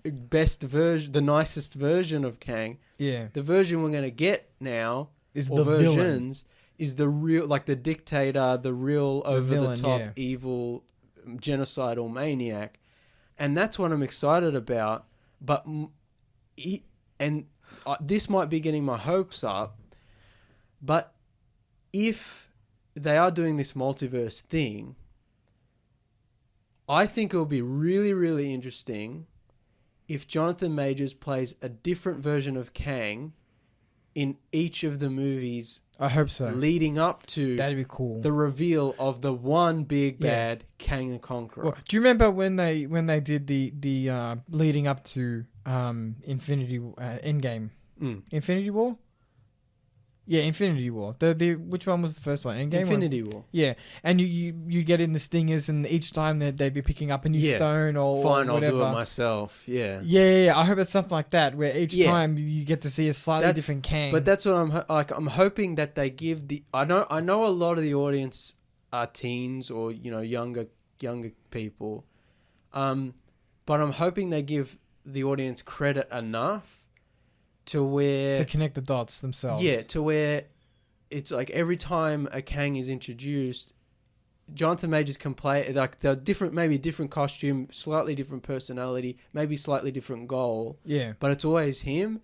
best version, the nicest version of Kang. Yeah. The version we're going to get now, Is or the versions, villain. is the real, like the dictator, the real over-the-top villain, evil genocidal maniac. And that's what I'm excited about. But this might be getting my hopes up, but if they are doing this multiverse thing, I think it will be really, really interesting if Jonathan Majors plays a different version of Kang in each of the movies. I hope so. Leading up to That'd be cool. the reveal of the one big bad Kang the Conqueror. Well, do you remember when they did the leading up to Infinity Endgame? Infinity War? Yeah, Infinity War. The which one was the first one? Endgame? Infinity War. Yeah, and you get in the stingers, and each time they'd be picking up a new stone or Fine, whatever. I'll do it myself. Yeah. Yeah. I hope it's something like that, where each time you get to see a slightly different Kang. But that's what I'm hoping that they give the. I know a lot of the audience are teens or younger people, but I'm hoping they give the audience credit enough to connect the dots themselves. Yeah, to where it's like every time a Kang is introduced, Jonathan Majors can play like they're different, maybe different costume, slightly different personality, maybe slightly different goal. Yeah, but it's always him.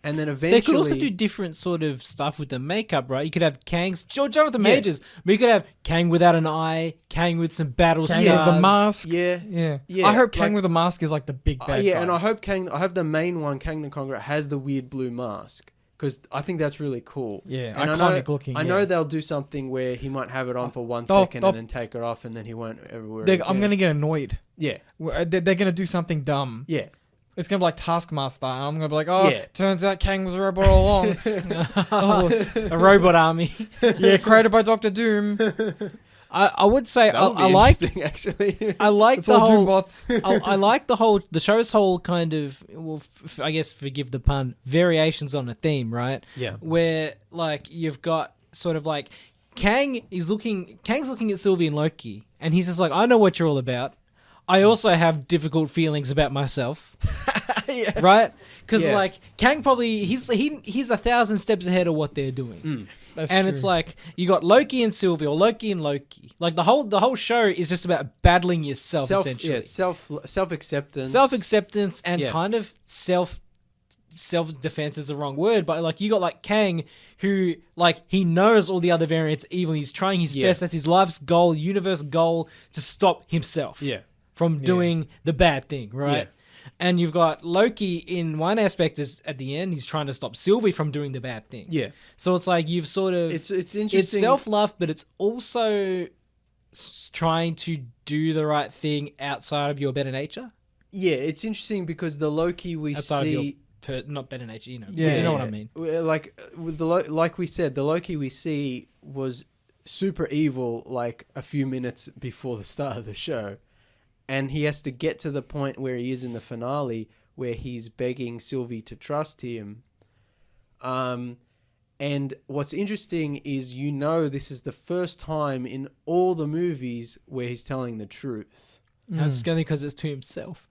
And then eventually... They could also do different sort of stuff with the makeup, right? You could have Kang's... Jonathan Majors. But you could have Kang without an eye, Kang with some battle scars. Kang with a mask. Yeah. I hope Kang with a mask is like the big bad guy. And I hope the main one, Kang the Conqueror, has the weird blue mask. Because I think that's really cool. Yeah, and iconic looking. I know they'll do something where he might have it on for 1 second and then take it off and then he won't everywhere I'm going to get annoyed. Yeah. They're going to do something dumb. Yeah. It's going to be like Taskmaster. I'm going to be like, turns out Kang was a robot all along. A robot army. Yeah, created by Dr. Doom. I would say I like actually. I like it's the all whole. Doombots. I like the show's whole kind of I guess forgive the pun, variations on a theme, right? Yeah. Where like you've got sort of like Kang's looking at Sylvie and Loki, and he's just like, I know what you're all about. I also have difficult feelings about myself, right? Because like Kang probably he's 1,000 steps ahead of what they're doing. That's and true. It's like you got Loki and Sylvie, or Loki and Loki. Like the whole show is just about battling yourself essentially. Yeah, self-acceptance. Self-acceptance and kind of self-defense is the wrong word, but like you got like Kang who like he knows all the other variants evil. He's trying his best. That's his life's goal, universe goal, to stop himself. Yeah. From doing the bad thing, right? Yeah. And you've got Loki in one aspect is at the end, he's trying to stop Sylvie from doing the bad thing. Yeah. So it's like you've sort of... It's interesting. It's self-love, but it's also trying to do the right thing outside of your better nature. Yeah, it's interesting because the Loki we outside see... Of your not better nature, you know. Yeah, you know what I mean. Like, with like we said, the Loki we see was super evil like a few minutes before the start of the show. And he has to get to the point where he is in the finale, where he's begging Sylvie to trust him. And what's interesting is, this is the first time in all the movies where he's telling the truth. That's only because it's to himself.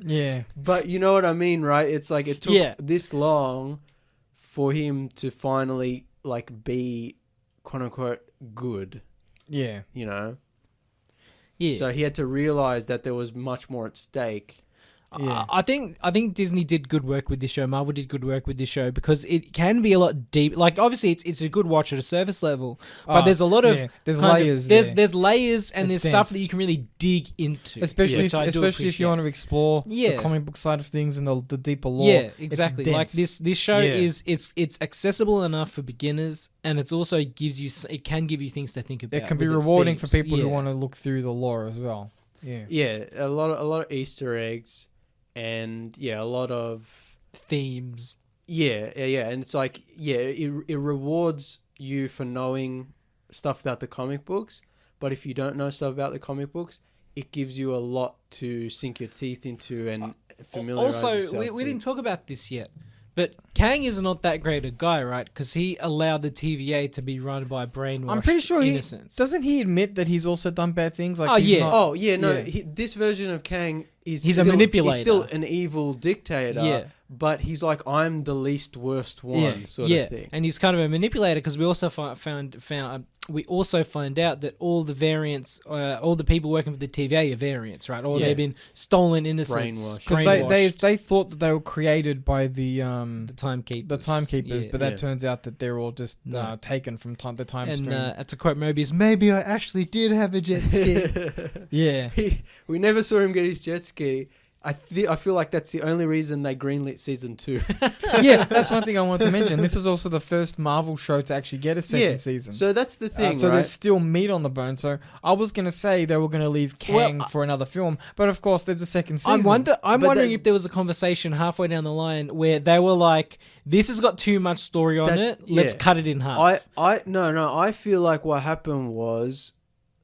Yeah. But you know what I mean, right? It's like it took this long for him to finally like be quote unquote good. Yeah. You know? Yeah. So he had to realize that there was much more at stake. Yeah. I think Disney did good work with this show. Marvel did good work with this show because it can be a lot deep. Like obviously it's a good watch at a surface level, but there's a lot of there's layers. There's layers and there's dense. stuff that you can really dig into. Especially if you want to explore the comic book side of things and the deeper lore. Yeah, exactly. Like this show is it's accessible enough for beginners, and it's also can give you things to think about. It can be rewarding for people who want to look through the lore as well. Yeah. Yeah, a lot of Easter eggs. And a lot of themes. Yeah, and it's like it rewards you for knowing stuff about the comic books, but if you don't know stuff about the comic books, it gives you a lot to sink your teeth into and familiarize yourself Also, we didn't talk about this yet, But Kang is not that great a guy, right? Because he allowed the TVA to be run by brainwashed I'm pretty sure innocents. Doesn't he admit that he's also done bad things? Like, This version of Kang is he's a manipulator. He's still an evil dictator. But he's like, I'm the least worst one, sort of thing. And he's kind of a manipulator because we also we also find out that all the variants, all the people working for the TVA are variants, right? Or they've been stolen innocents, because they thought that they were created by the timekeepers, but that turns out that they're all just taken from the time stream. And to quote Mobius, maybe I actually did have a jet ski. We never saw him get his jet ski. I feel like that's the only reason they greenlit season 2. Yeah, that's one thing I want to mention. This was also the first Marvel show to actually get a second season. So that's the thing, so there's still meat on the bone. So I was going to say they were going to leave Kang for another film, but of course there's a second season. I'm wondering if there was a conversation halfway down the line where they were like, this has got too much story on it, let's cut it in half. I feel like what happened was,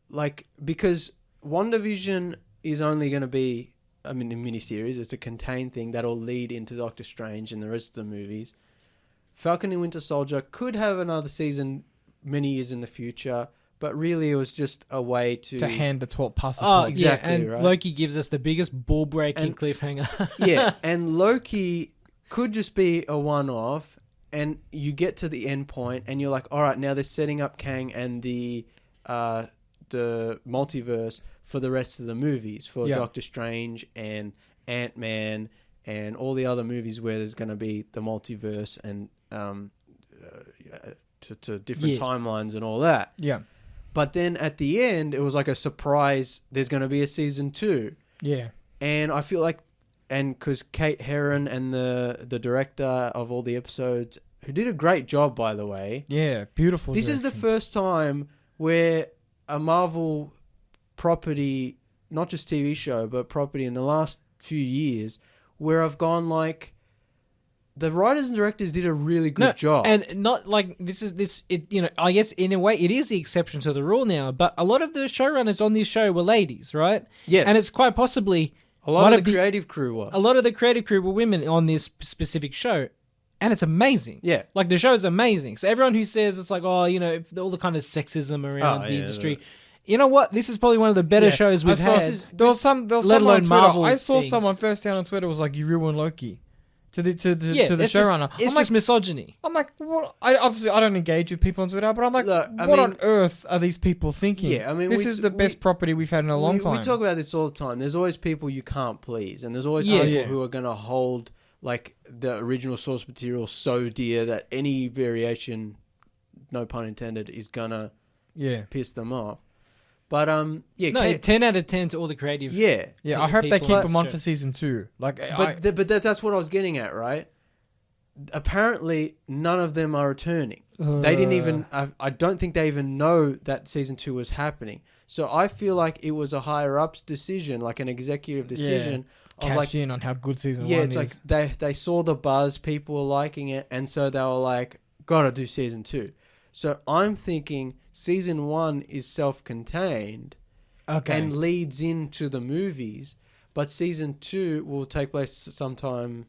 like, because WandaVision is only going to be, a miniseries. It's a contained thing that'll lead into Doctor Strange and the rest of the movies. Falcon and Winter Soldier could have another season many years in the future, but really it was just a way to hand the torch, pass the torch. Exactly, and right? Loki gives us the biggest ball-breaking cliffhanger. And Loki could just be a one-off, and you get to the end point, and you're like, all right, now they're setting up Kang and the multiverse for the rest of the movies, for Doctor Strange and Ant-Man and all the other movies where there's going to be the multiverse and to different timelines and all that. Yeah. But then at the end, it was like a surprise. There's going to be a season 2. Yeah. And I feel like, and because Kate Herron and the director of all the episodes, who did a great job, by the way. Yeah, beautiful. This is the first time where a Marvel property, not just TV show, but property in the last few years, where I've gone like, the writers and directors did a really good job. And not like I guess in a way it is the exception to the rule now, but a lot of the showrunners on this show were ladies, right? Yes. And it's quite possibly a lot of the creative crew was. A lot of the creative crew were women on this specific show. And it's amazing. Yeah. Like, the show is amazing. So everyone who says it's like, all the kind of sexism around the industry... You know what? This is probably one of the better shows we've had. There was someone on Twitter. I saw someone first down on Twitter was like, "You ruined Loki," to the showrunner. It's just misogyny. I'm like, what? I don't engage with people on Twitter, but I'm like, what on earth are these people thinking? Yeah, I mean, this is the best property we've had in a long time. We talk about this all the time. There's always people you can't please, and there's always people who are going to hold like the original source material so dear that any variation, no pun intended, is gonna piss them off. But 10 out of 10 to all the creative. Yeah. I hope they keep them on for season 2. Like, but that's what I was getting at, right? Apparently, none of them are returning. They didn't even. I don't think they even know that season 2 was happening. So I feel like it was a higher ups decision, like an executive decision. Cash in on how good season 1 is. Yeah, it's like they saw the buzz, people were liking it, and so they were like, gotta do season 2. So I'm thinking season 1 is self-contained and leads into the movies, but season 2 will take place sometime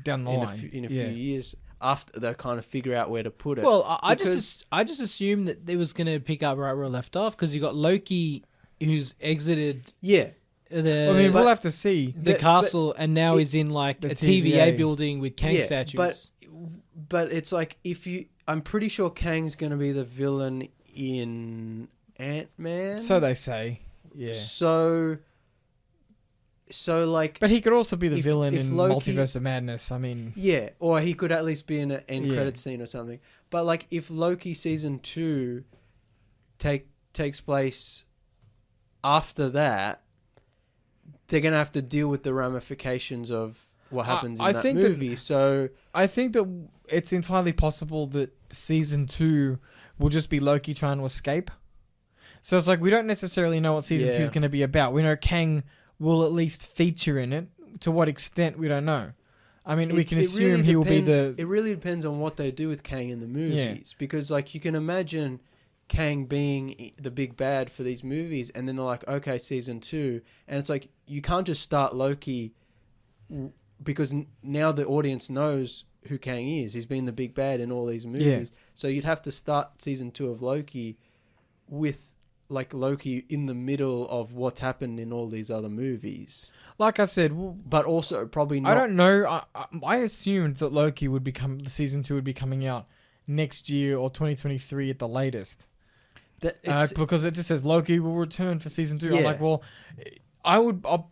down the line in a few years after they kind of figure out where to put it. Well, I just assumed that it was going to pick up right where it left off, because you got Loki who's exited. Yeah. We'll have to see the castle, and now he's in like a TVA building with Kang statues. But it's like, I'm pretty sure Kang's going to be the villain in Ant-Man. So they say. Yeah. So like... But he could also be the villain in Loki, Multiverse of Madness. I mean... Yeah, or he could at least be in an end credit scene or something. But like, if Loki season 2 takes place after that, they're going to have to deal with the ramifications of what happens in that movie. So I think that it's entirely possible that season 2 will just be Loki trying to escape. So it's like, we don't necessarily know what season 2 is going to be about. We know Kang will at least feature in it. To what extent, we don't know. I mean, we can assume really he will be the... It really depends on what they do with Kang in the movies. Yeah. Because like, you can imagine Kang being the big bad for these movies, and then they're like, okay, season 2. And it's like, you can't just start Loki, because now the audience knows who Kang is. He's been the big bad in all these movies. So you'd have to start season 2 of Loki with like Loki in the middle of what's happened in all these other movies. Like I said, but also probably not. I don't know. I assumed that Loki would become season 2 would be coming out next year or 2023 at the latest. Because it just says Loki will return for season 2. I'm like, well,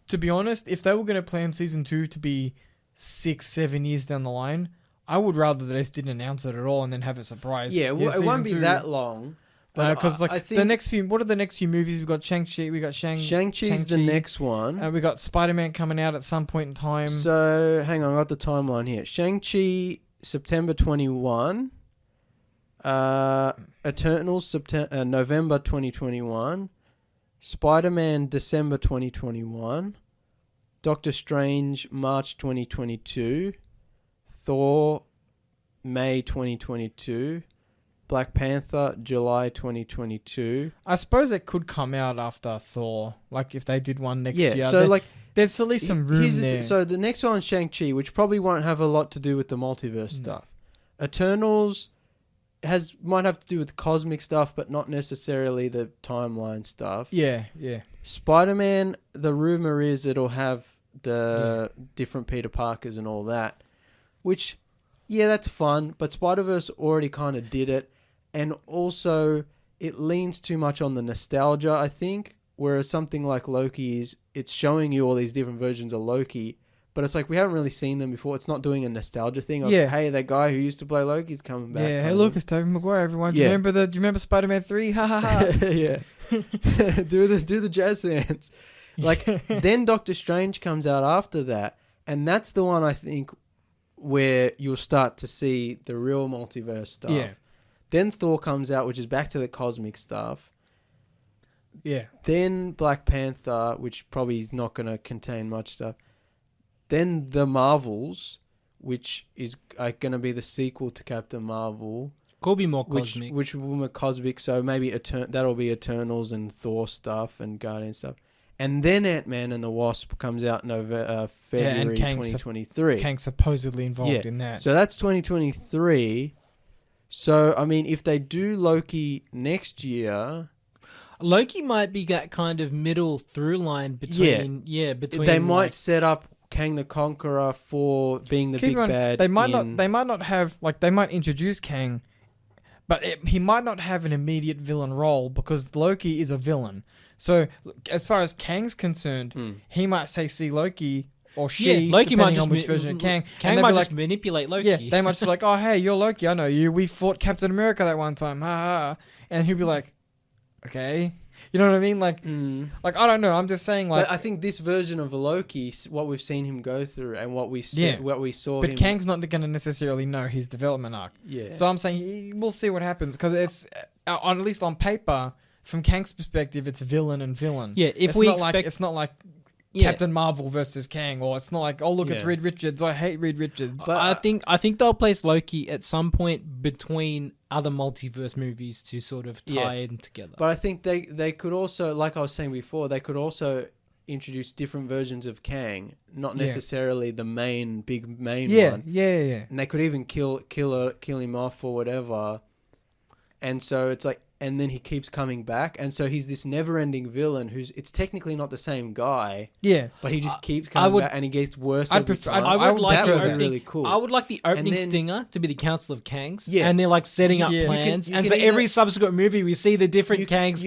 to be honest, if they were going to plan season 2 to be 6-7 years down the line, I would rather they just didn't announce it at all and then have a surprise. Yeah, well, it won't be that long. Because I think the next few, what are the next few movies? We've got Shang-Chi, we got Shang-Chi's the next one. We got Spider-Man coming out at some point in time. So, hang on, I got the timeline here. Shang-Chi, September 21. Eternals, November 2021. Spider-Man, December 2021. Doctor Strange, March 2022. Thor, May 2022. Black Panther, July 2022. I suppose it could come out after Thor, like if they did one next year. So there's at least some room there. So the next one, Shang-Chi, which probably won't have a lot to do with the multiverse stuff. Eternals might have to do with cosmic stuff, but not necessarily the timeline stuff. Yeah. Spider-Man, the rumor is it'll have the different Peter Parkers and all that, which, that's fun, but Spider-Verse already kind of did it. And also, it leans too much on the nostalgia, I think. Whereas something like Loki it's showing you all these different versions of Loki, but it's like we haven't really seen them before. It's not doing a nostalgia thing of, hey, that guy who used to play Loki's coming back. Yeah, hey, look, it's Tobey Maguire, everyone. Do you remember Spider-Man 3? Ha ha ha. Yeah. do the jazz hands. Like, then Doctor Strange comes out after that, and that's the one I think where you'll start to see the real multiverse stuff. Yeah. Then Thor comes out, which is back to the cosmic stuff. Yeah. Then Black Panther, which probably is not going to contain much stuff. Then The Marvels, which is going to be the sequel to Captain Marvel. Could be more cosmic. Which will be more cosmic, so maybe that'll be Eternals and Thor stuff and Guardian stuff. And then Ant-Man and the Wasp comes out in February 2023. Kang's supposedly involved in that. So that's 2023. So, I mean, if they do Loki next year... Loki might be that kind of middle through line between... They might set up Kang the Conqueror for being the big bad. They might not have... Like, they might introduce Kang, but he might not have an immediate villain role because Loki is a villain. So, as far as Kang's concerned, he might say, see Loki, or she, Loki might just on which version of Kang. Kang might just manipulate Loki. Yeah, they might just be like, oh, hey, you're Loki, I know you. We fought Captain America that one time. Ha ha. And he'll be like, okay. You know what I mean? Like, I don't know. I'm just saying, like... But I think this version of Loki, what we've seen him go through and what we saw But Kang's not going to necessarily know his development arc. Yeah. So I'm saying we'll see what happens because it's, at least on paper... From Kang's perspective, it's villain and villain. Yeah, it's not like Captain Marvel versus Kang, or it's not like, oh look, it's Reed Richards. I hate Reed Richards. But I think they'll place Loki at some point between other multiverse movies to sort of tie in together. But I think they could also, like I was saying before, they could also introduce different versions of Kang, not necessarily the main one. Yeah. And they could even kill him off or whatever. And so it's like. And then he keeps coming back, and so he's this never-ending villain it's technically not the same guy. Yeah, but he just keeps coming back, and he gets worse. That would be really cool. I would like the opening stinger to be the Council of Kangs, and they're like setting up plans, and so every subsequent movie we see the different Kangs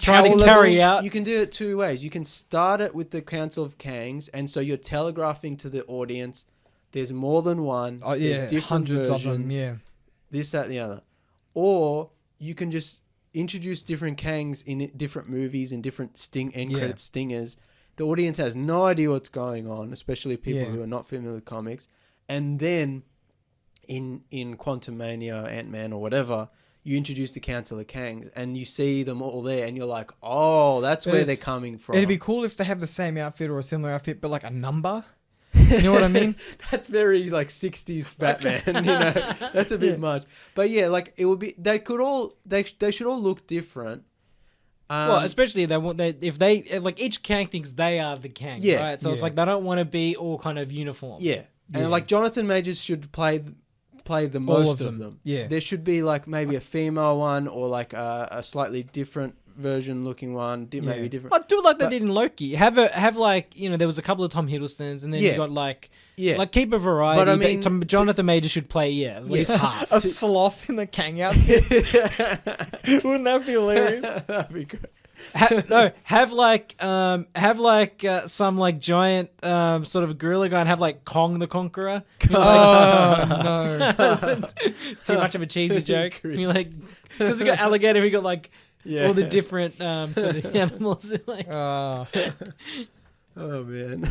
trying to carry out. You can do it two ways. You can start it with the Council of Kangs, and so you're telegraphing to the audience, there's more than one. There's different hundreds versions, of them. Yeah, this, that, and the other, or you can just introduce different Kangs in different movies and different end credit stingers. The audience has no idea what's going on, especially people who are not familiar with comics. And then in Quantumania, Ant-Man or whatever, you introduce the Council of Kangs and you see them all there and you're like, oh, that's where they're coming from. It'd be cool if they have the same outfit or a similar outfit, but like a number. You know what I mean? That's very like 60s Batman, you know. That's a bit much. But yeah, like it would be they should all look different. Well, especially if they like each Kang thinks they are the Kang, right? So it's like they don't want to be all kind of uniform. Yeah. And like Jonathan Majors should play the most of them. Yeah. There should be like maybe a female one or like a slightly different version looking one, maybe different. I'd do it like they did in Loki. Have like, you know, there was a couple of Tom Hiddlestons, and then you got like keep a variety. But I mean, Jonathan Majors should play at least half. A sloth in the Kang outfit. Wouldn't that be hilarious? That'd be great. Have some like giant sort of gorilla guy, and have like Kong the Conqueror. No. Too much of a cheesy joke. You're like, because we got alligator, we got like all the different sort of animals. Like, oh man.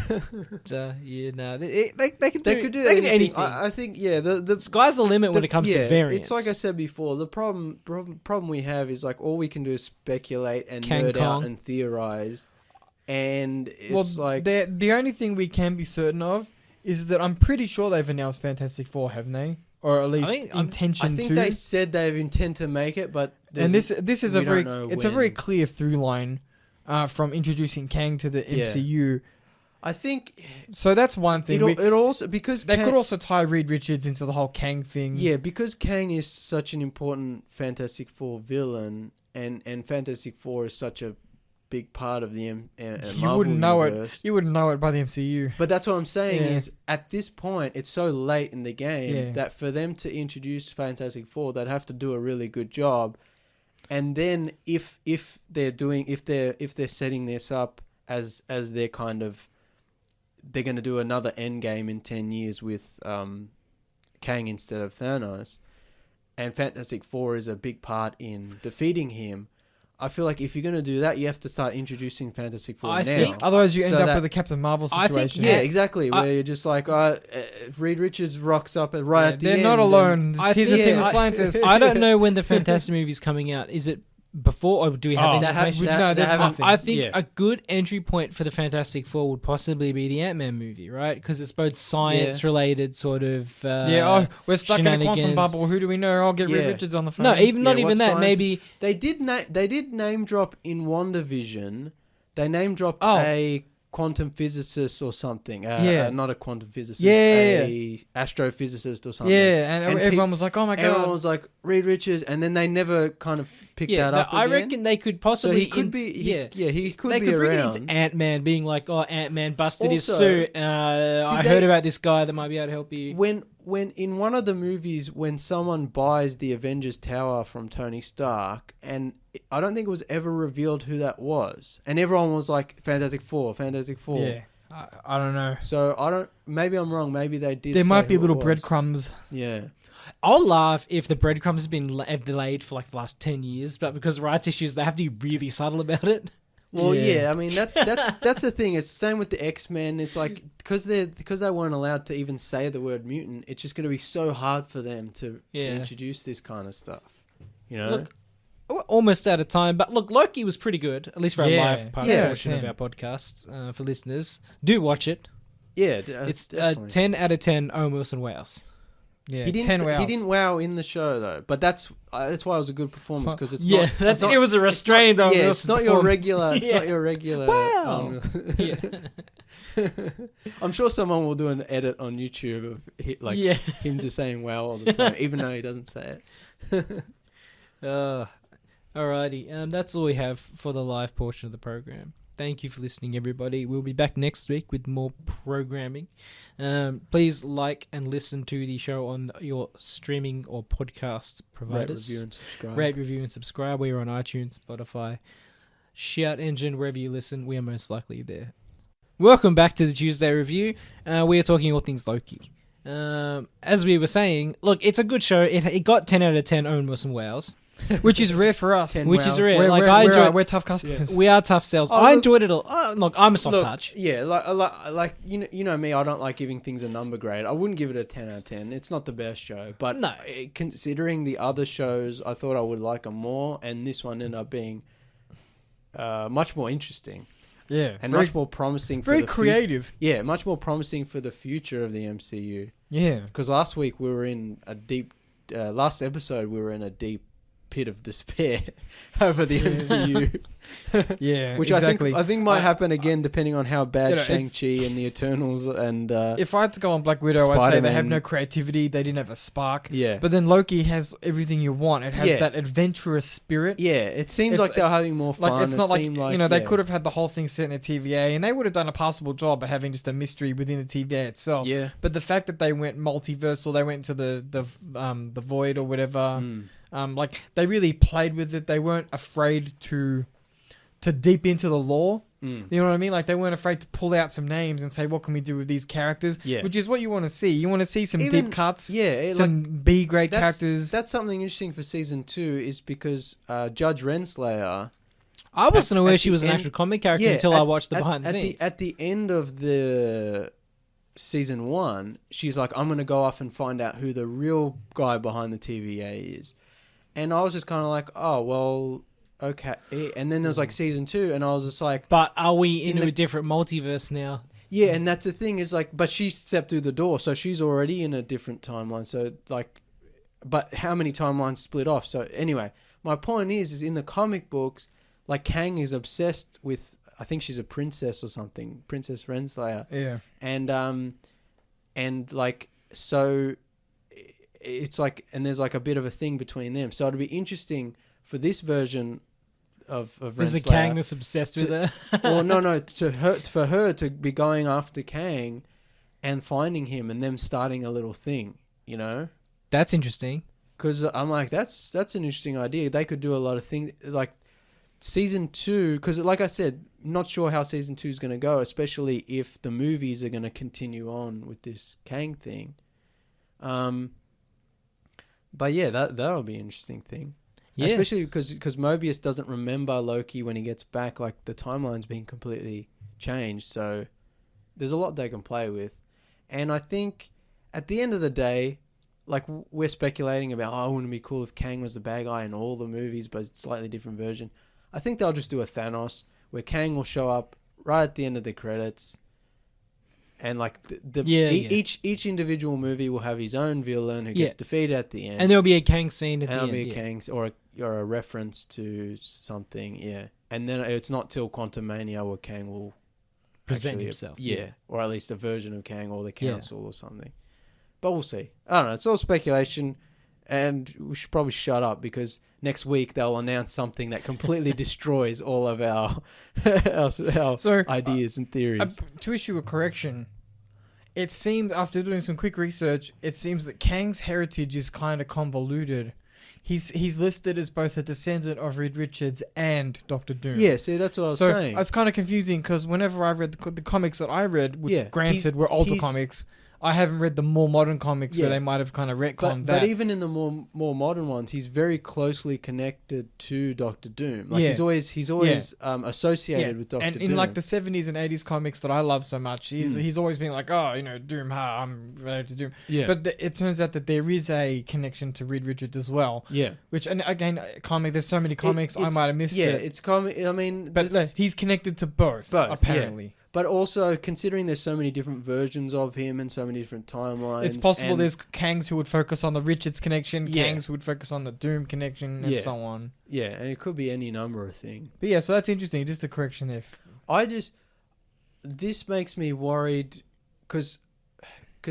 They could do anything. I think the sky's the limit when it comes to variants. It's like I said before. The problem we have is like all we can do is speculate and Kang nerd Kong. out and theorize, and it's like the only thing we can be certain of is that I'm pretty sure they've announced Fantastic Four, haven't they? Or at least intention to. I think they said they intend to make it, but this is a very clear through line from introducing Kang to the MCU. I think so. That's one thing. It also because they could also tie Reed Richards into the whole Kang thing. Yeah, because Kang is such an important Fantastic Four villain, and Fantastic Four is such a big part of the Marvel universe. You wouldn't know it by the MCU. But that's what I'm saying is at this point it's so late in the game that for them to introduce Fantastic Four, they'd have to do a really good job. And then if they're setting this up as their kind of, they're going to do another Endgame in 10 years with Kang instead of Thanos, and Fantastic Four is a big part in defeating him. I feel like if you're going to do that, you have to start introducing Fantastic Four now. Otherwise, you end up with a Captain Marvel situation. Exactly. Where you're just like, Reed Richards rocks up right at the end. They're not alone. He's a team of scientists. I don't know when the Fantastic movie's coming out. Is it before, or do we have any information? No, there's nothing. I think a good entry point for the Fantastic Four would possibly be the Ant-Man movie, right? Because it's both science-related sort of we're stuck in a quantum bubble. Who do we know? I'll get Reed Richards on the phone. No, not even that. Maybe they did name drop in WandaVision. They name dropped a quantum physicist or something. Not a quantum physicist. A astrophysicist or something. Yeah, and everyone was like, "Oh my god!" Everyone was like, "Reed Richards," and then they never kind of picked that up. I reckon they could possibly. So he could be. He could they be could bring around. it into Ant-Man, being like, "Oh, Ant-Man busted his suit. I heard about this guy that might be able to help you." When in one of the movies, when someone buys the Avengers Tower from Tony Stark, and I don't think it was ever revealed who that was, and everyone was like, Fantastic Four. Yeah, I don't know. So maybe I'm wrong. Maybe they did. There might be little breadcrumbs. Yeah. I'll laugh if the breadcrumbs have been delayed for like the last 10 years, but because rights issues, they have to be really subtle about it. Well, I mean that's the thing. It's the same with the X-Men. It's like because they weren't allowed to even say the word mutant. It's just going to be so hard for them to introduce this kind of stuff. You know. Look, we're almost out of time, but look, Loki was pretty good, at least for our live portion of our podcast. For listeners, do watch it. Yeah, it's 10 out of 10. Owen Wilson wows. Yeah, he didn't wow in the show though, but that's why it was a good performance because it's it was a restrained. It's not your regular. It's not your regular. Wow. I'm sure someone will do an edit on YouTube of him just saying wow all the time, even though he doesn't say it. Alrighty, that's all we have for the live portion of the program. Thank you for listening, everybody. We'll be back next week with more programming. Please like and listen to the show on your streaming or podcast providers. Rate, review, and subscribe. We are on iTunes, Spotify, Shout Engine, wherever you listen. We are most likely there. Welcome back to the Tuesday Review. We are talking all things Loki. As we were saying, look, it's a good show. It got 10 out of 10 Owen Wilson wows. Which is rare for us. We're tough customers. We are tough sales. I enjoyed it all. Look, I'm a soft touch. Yeah, like you know me. I don't like giving things a number grade. I wouldn't give it a 10 out of 10. It's not the best show, but considering the other shows, I thought I would like them more, and this one ended up being much more interesting. Yeah, and much more promising. Very creative. Much more promising for the future of the MCU. Yeah, because last week we were in a deep. Last episode we were in a deep pit of despair over the MCU. Yeah, which exactly. I think might happen again depending on how bad Shang-Chi and the Eternals and if I had to go on Black Widow, I'd say they have Spider-Man. no creativity. They didn't have a spark. Yeah. But then Loki has everything you want. It has that adventurous spirit. Yeah, it seems like they're having more fun. Like it's not like, you know, they yeah. could have had the whole thing set in a TVA, and they would have done a passable job at having just a mystery within the TVA itself. Yeah. But the fact that they went multiversal, they went to the void or whatever. Like they really played with it. They weren't afraid to deep into the lore. You know what I mean? Like they weren't afraid to pull out some names and say, what can we do with these characters? Yeah. Which is what you want to see. You want to see some deep cuts. Yeah. Some B-grade characters. That's something interesting for season 2 is because Judge Renslayer... I wasn't aware she was an actual comic character until I watched the behind the scenes. At the end of the season 1, she's like, I'm going to go off and find out who the real guy behind the TVA is. And I was just kind of like, oh, well... Okay, and then there's like season 2, and I was just like... But are we in a different multiverse now? Yeah, and that's the thing is like... But she stepped through the door, so she's already in a different timeline. So like... But how many timelines split off? So anyway, my point is in the comic books, like Kang is obsessed with... I think she's a princess or something. Princess Renslayer. Yeah. And like... So... It's like... And there's like a bit of a thing between them. So it'd be interesting for this version... Of There's a Kang that's obsessed with her. Well, no, for her to be going after Kang and finding him and them starting a little thing, you know? That's interesting. Because I'm like, that's an interesting idea. They could do a lot of things. Like, season 2, because like I said, not sure how season 2 is going to go, especially if the movies are going to continue on with this Kang thing. But yeah, that'll be an interesting thing. Yeah. Especially because Mobius doesn't remember Loki when he gets back, like the timeline's been completely changed. So there's a lot they can play with. And I think at the end of the day, like we're speculating about, oh, wouldn't it be cool if Kang was the bad guy in all the movies, but it's a slightly different version. I think they'll just do a Thanos where Kang will show up right at the end of the credits. And like each individual movie will have his own villain who gets defeated at the end, and there'll be a Kang scene at the end. There'll be a Kang or a reference to something, and then it's not till Quantumania where Kang will present himself, or at least a version of Kang or the Council or something. But we'll see. I don't know. It's all speculation, and we should probably shut up because next week they'll announce something that completely destroys all of our ideas and theories. To issue a correction, it seems, after doing some quick research, it seems that Kang's heritage is kind of convoluted. He's listed as both a descendant of Reed Richards and Doctor Doom. Yeah, see, that's what I was saying. So it's kind of confusing because whenever I read the comics that I read, which granted were older comics, I haven't read the more modern comics where they might have kind of retconned that. But even in the more modern ones, he's very closely connected to Doctor Doom. Like he's always associated with Doctor Doom. And in like the 70s and 80s comics that I love so much, he's always been like, oh, you know, Doom, I'm related to Doom. Yeah. But it turns out that there is a connection to Reed Richards as well. Yeah. Which, and again, there's so many comics, I might have missed it. Yeah, it's comic. I mean, but he's connected to both apparently. Yeah. But also, considering there's so many different versions of him and so many different timelines... It's possible there's Kangs who would focus on the Richards connection, Kangs who would focus on the Doom connection, and so on. Yeah, and it could be any number of things. But yeah, so that's interesting. Just a correction if... This makes me worried, because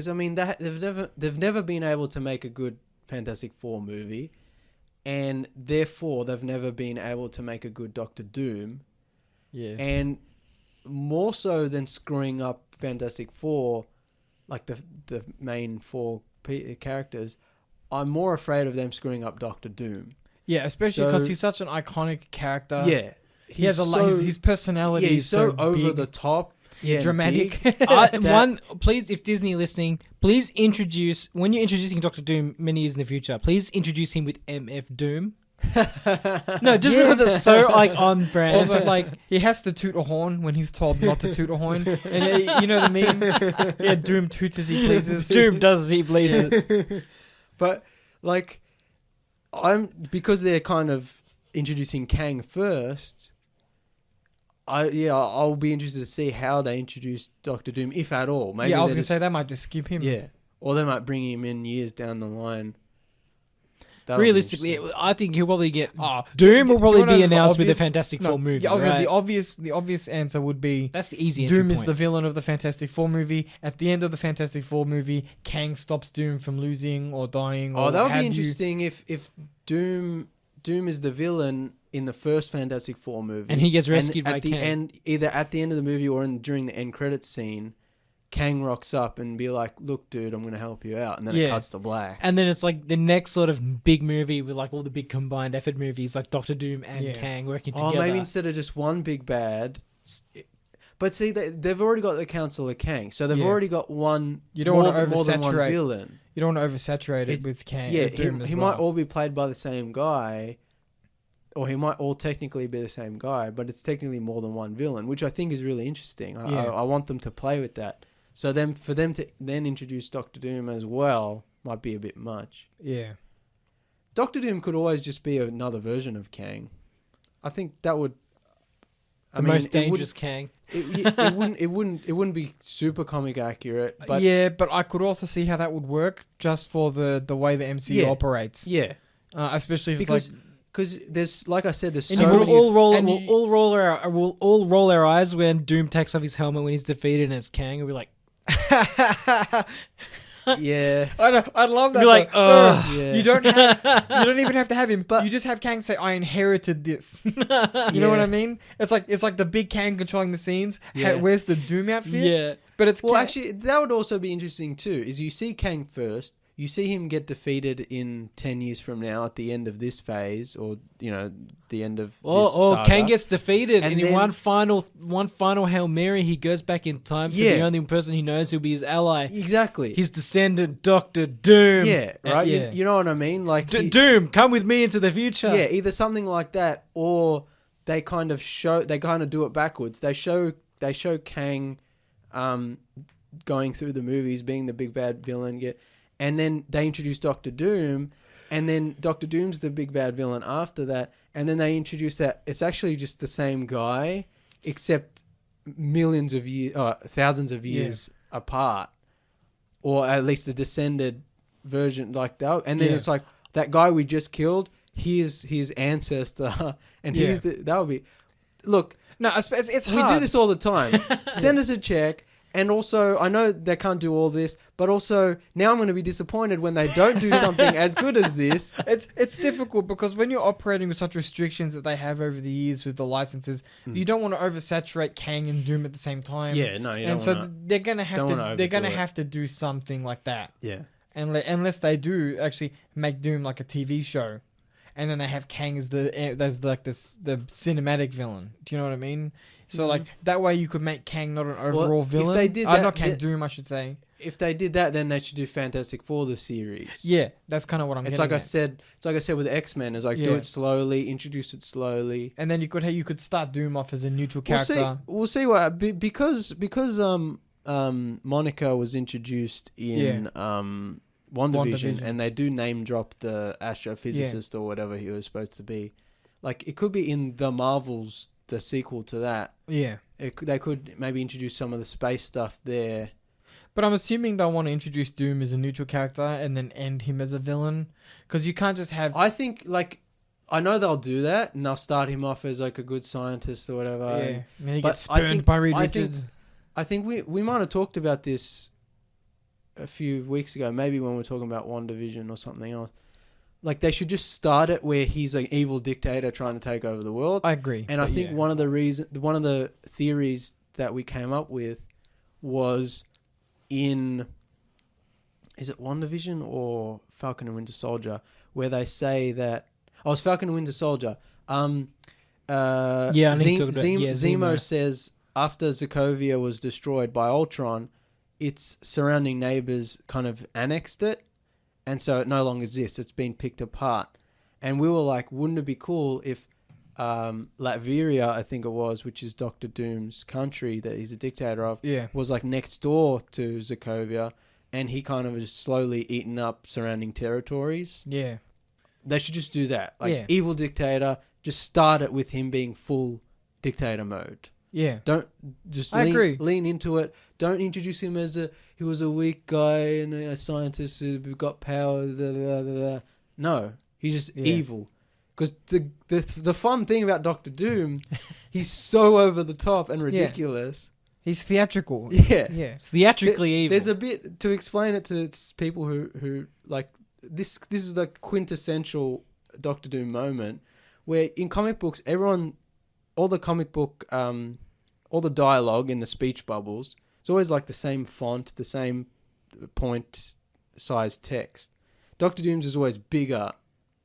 I mean, they've never been able to make a good Fantastic Four movie, and therefore they've never been able to make a good Doctor Doom. Yeah. And... more so than screwing up Fantastic Four, like the main four characters, I'm more afraid of them screwing up Doctor Doom. Yeah, especially because he's such an iconic character. Yeah. His personality is so over big, the top. Yeah, dramatic. Please, if Disney are listening, please introduce, when you're introducing Doctor Doom many years in the future, please introduce him with MF Doom. No, just because it's so like on brand. Also, like he has to toot a horn when he's told not to toot a horn, and you know the meme. Yeah, Doom toots as he pleases. Doom does as he pleases. But like, because they're kind of introducing Kang first. I'll be interested to see how they introduce Doctor Doom, if at all. Maybe I was gonna say they might just skip him. Yeah, or they might bring him in years down the line. realistically, I think he'll probably get Doom will probably be announced with the Fantastic Four movie. Yeah, I was right? the obvious answer would be that's the easy. Doom is the villain of the Fantastic Four movie. At the end of the Fantastic Four movie, Kang stops Doom from losing or dying. Or that would be interesting if Doom is the villain in the first Fantastic Four movie, and he gets rescued by at the Kang. end, either at the end of the movie or during the end credits scene. Kang rocks up and be like, "Look, dude, I'm going to help you out," and then it cuts to black. And then it's like the next sort of big movie with like all the big combined effort movies, like Doctor Doom and Kang working together. Maybe instead of just one big bad. But see, they've already got the Council of Kang, so they've already got one. You don't want to more than one oversaturate. villain. You don't want to oversaturate it with Kang. Yeah, Doom he might all be played by the same guy. Or he might all technically be the same guy, but it's technically more than one villain, which I think is really interesting. I want them to play with that. So then, for them to then introduce Doctor Doom as well might be a bit much. Yeah. Doctor Doom could always just be another version of Kang. I think that would. The most dangerous Kang. It wouldn't be super comic accurate. But but I could also see how that would work just for the way the MCU operates. Yeah. Especially if it's like. Because there's, like I said, there's and so we'll many... all roll our eyes when Doom takes off his helmet when he's defeated and it's Kang, and we're like... yeah. I'd love that. Be like, you don't even have to have him, but you just have Kang say, "I inherited this." You know what I mean? It's like the big Kang controlling the scenes. Yeah. Where's the Doom outfit? Yeah. But it's actually, that would also be interesting too. Is you see Kang first, you see him get defeated in 10 years from now at the end of this phase, or the end of. Or Kang gets defeated, and in then, one final Hail Mary, he goes back in time to the only person he knows who'll be his ally. Exactly. His descendant, Doctor Doom. Yeah, right. You know what I mean? Like Doom, come with me into the future. Yeah, either something like that, or they kind of do it backwards. They show Kang, going through the movies, being the big bad villain. Yeah. And then they introduce Doctor Doom, and then Doctor Doom's the big bad villain after that. And then they introduce that it's actually just the same guy, except thousands of years apart, or at least the descended version like that. And then it's like that guy we just killed, he's his ancestor, and that would be. Look, no, it's hard. We do this all the time. Send us a check. And also, I know they can't do all this, but also now I'm going to be disappointed when they don't do something as good as this. It's difficult because when you're operating with such restrictions that they have over the years with the licenses, you don't want to oversaturate Kang and Doom at the same time. Yeah, no, you don't. And so they're going to have to do something like that. Yeah. Unless they do actually make Doom like a TV show, and then they have Kang as the cinematic villain. Do you know what I mean? So like that way you could make Kang not an overall villain. If they did that, not Doom, I should say. If they did that, then they should do Fantastic Four the series. Yeah, that's kind of what I'm getting at. It's like I said with X-Men. It's like do it slowly, introduce it slowly, and then you could start Doom off as a neutral character. We'll see what because Monica was introduced in WandaVision, and they do name drop the astrophysicist or whatever he was supposed to be. Like it could be in the Marvels. The sequel to that. Yeah. They could maybe introduce some of the space stuff there. But I'm assuming they'll want to introduce Doom as a neutral character and then end him as a villain. Because you can't just have... I think, I know they'll do that, and they'll start him off as, a good scientist or whatever. Yeah. And then he gets spurned by Reed Richards. I think we might have talked about this a few weeks ago, maybe when we were talking about WandaVision or something else. Like, they should just start it where he's an evil dictator trying to take over the world. I agree. And I think one of the theories that we came up with was is it WandaVision or Falcon and Winter Soldier, where they say that... Oh, it's Falcon and Winter Soldier. Zemo says after Sokovia was destroyed by Ultron, its surrounding neighbors kind of annexed it. And so it no longer exists. It's been picked apart. And we were like, wouldn't it be cool if Latveria, I think it was, which is Doctor Doom's country that he's a dictator of, was like next door to Sokovia, and he kind of just slowly eaten up surrounding territories. Yeah. They should just do that. Evil dictator, just start it with him being full dictator mode. Yeah. Don't just lean into it. Don't introduce him as he was a weak guy and a scientist who got power. No. He's just evil. Because the fun thing about Doctor Doom, he's so over the top and ridiculous. He's theatrical. Yeah. It's theatrically evil. There's a bit to explain it to people who like this is the quintessential Doctor Doom moment where in comic books all the comic book all the dialogue in the speech bubbles, it's always like the same font, the same point size text. Doctor Doom's is always bigger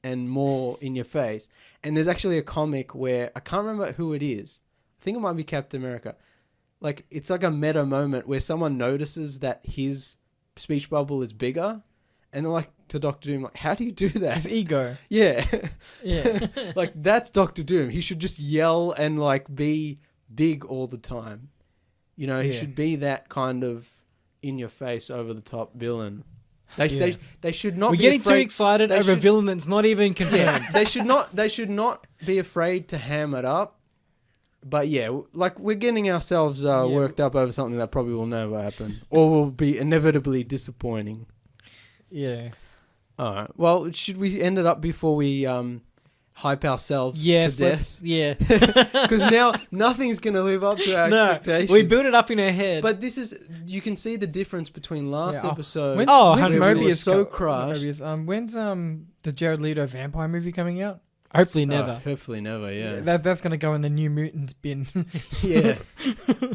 and more in your face. And there's actually a comic where I can't remember who it is. I think it might be Captain America. Like, it's like a meta moment where someone notices that his speech bubble is bigger, and they're like to Doctor Doom, like, how do you do that? His ego. Yeah. Yeah. Like, that's Doctor Doom. He should just yell and, like, be big all the time. You know, he should be that kind of in-your-face, over-the-top villain. They should not. We're getting too excited over a villain that's not even confirmed. They should not be afraid to ham it up. But yeah, like we're getting ourselves worked up over something that probably will never happen, or will be inevitably disappointing. Yeah. All right. Well, should we end it up before we hype ourselves to death? Yeah. Because now nothing's going to live up to our expectations. We build it up in our head. But you can see the difference between last episode. When's Mobius so crushed. When's the Jared Leto vampire movie coming out? Hopefully never. Hopefully never, yeah. That's going to go in the New Mutants bin. Yeah.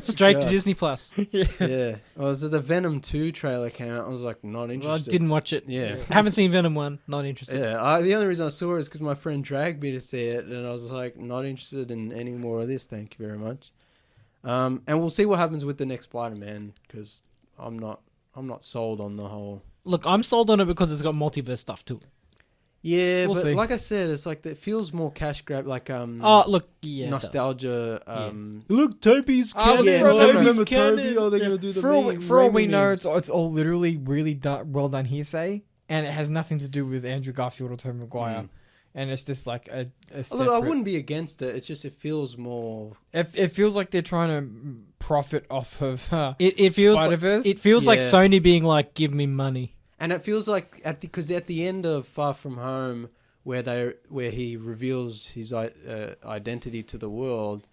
Straight to Disney Plus. Yeah. Well, the Venom 2 trailer came out. I was like, not interested. Well, I didn't watch it. Yeah. Haven't seen Venom 1. Not interested. Yeah. The only reason I saw it is because my friend dragged me to see it, and I was like, not interested in any more of this. Thank you very much. And we'll see what happens with the next Spider-Man, because I'm not sold on the whole. Look, I'm sold on it because it's got multiverse stuff too. Yeah, We'll but see. like I said, it's like it feels more cash grab, like nostalgia. Look, Toby's canon. Yeah, Toby's remember canon. Toby? Oh, they're gonna do the For all we know, it's all literally really well done hearsay, and it has nothing to do with Andrew Garfield or Tobey Maguire. And it's just like a Look, I wouldn't be against it. It's just it feels more. It feels like they're trying to profit off of it feels Spider-Verse. It feels like Sony being like, give me money. And it feels like because at the end of Far From Home, where he reveals his identity to the world,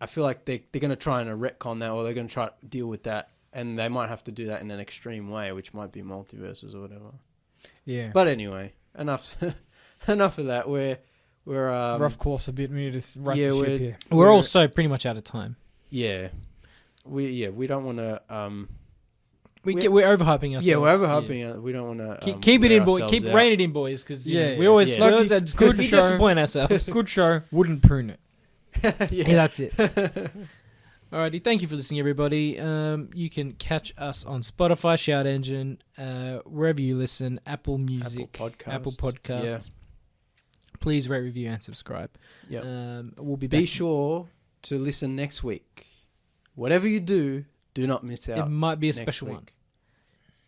I feel like they're going to try and retcon that, or they're going to try to deal with that, and they might have to do that in an extreme way, which might be multiverses or whatever. Yeah. But anyway, enough of that. We're rough course a bit. We need to wrap the ship here. We're also pretty much out of time. Yeah. We don't want to. We're overhyping ourselves. Yeah, we're overhyping it. We don't want to keep it in, boys. Keep reining it in, boys, because we always good show. Disappoint ourselves. Good show. Wouldn't prune it. Yeah, that's it. Alrighty, thank you for listening, everybody. You can catch us on Spotify, Shout Engine, wherever you listen, Apple Music, Apple Podcasts. Yeah. Please rate, review, and subscribe. Yeah. We'll be back. Be sure to listen next week. Whatever you do not miss out. It might be a special one.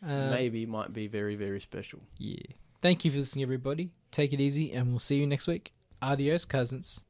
Maybe might be very, very special. Yeah. Thank you for listening, everybody. Take it easy, and we'll see you next week. Adios, cousins.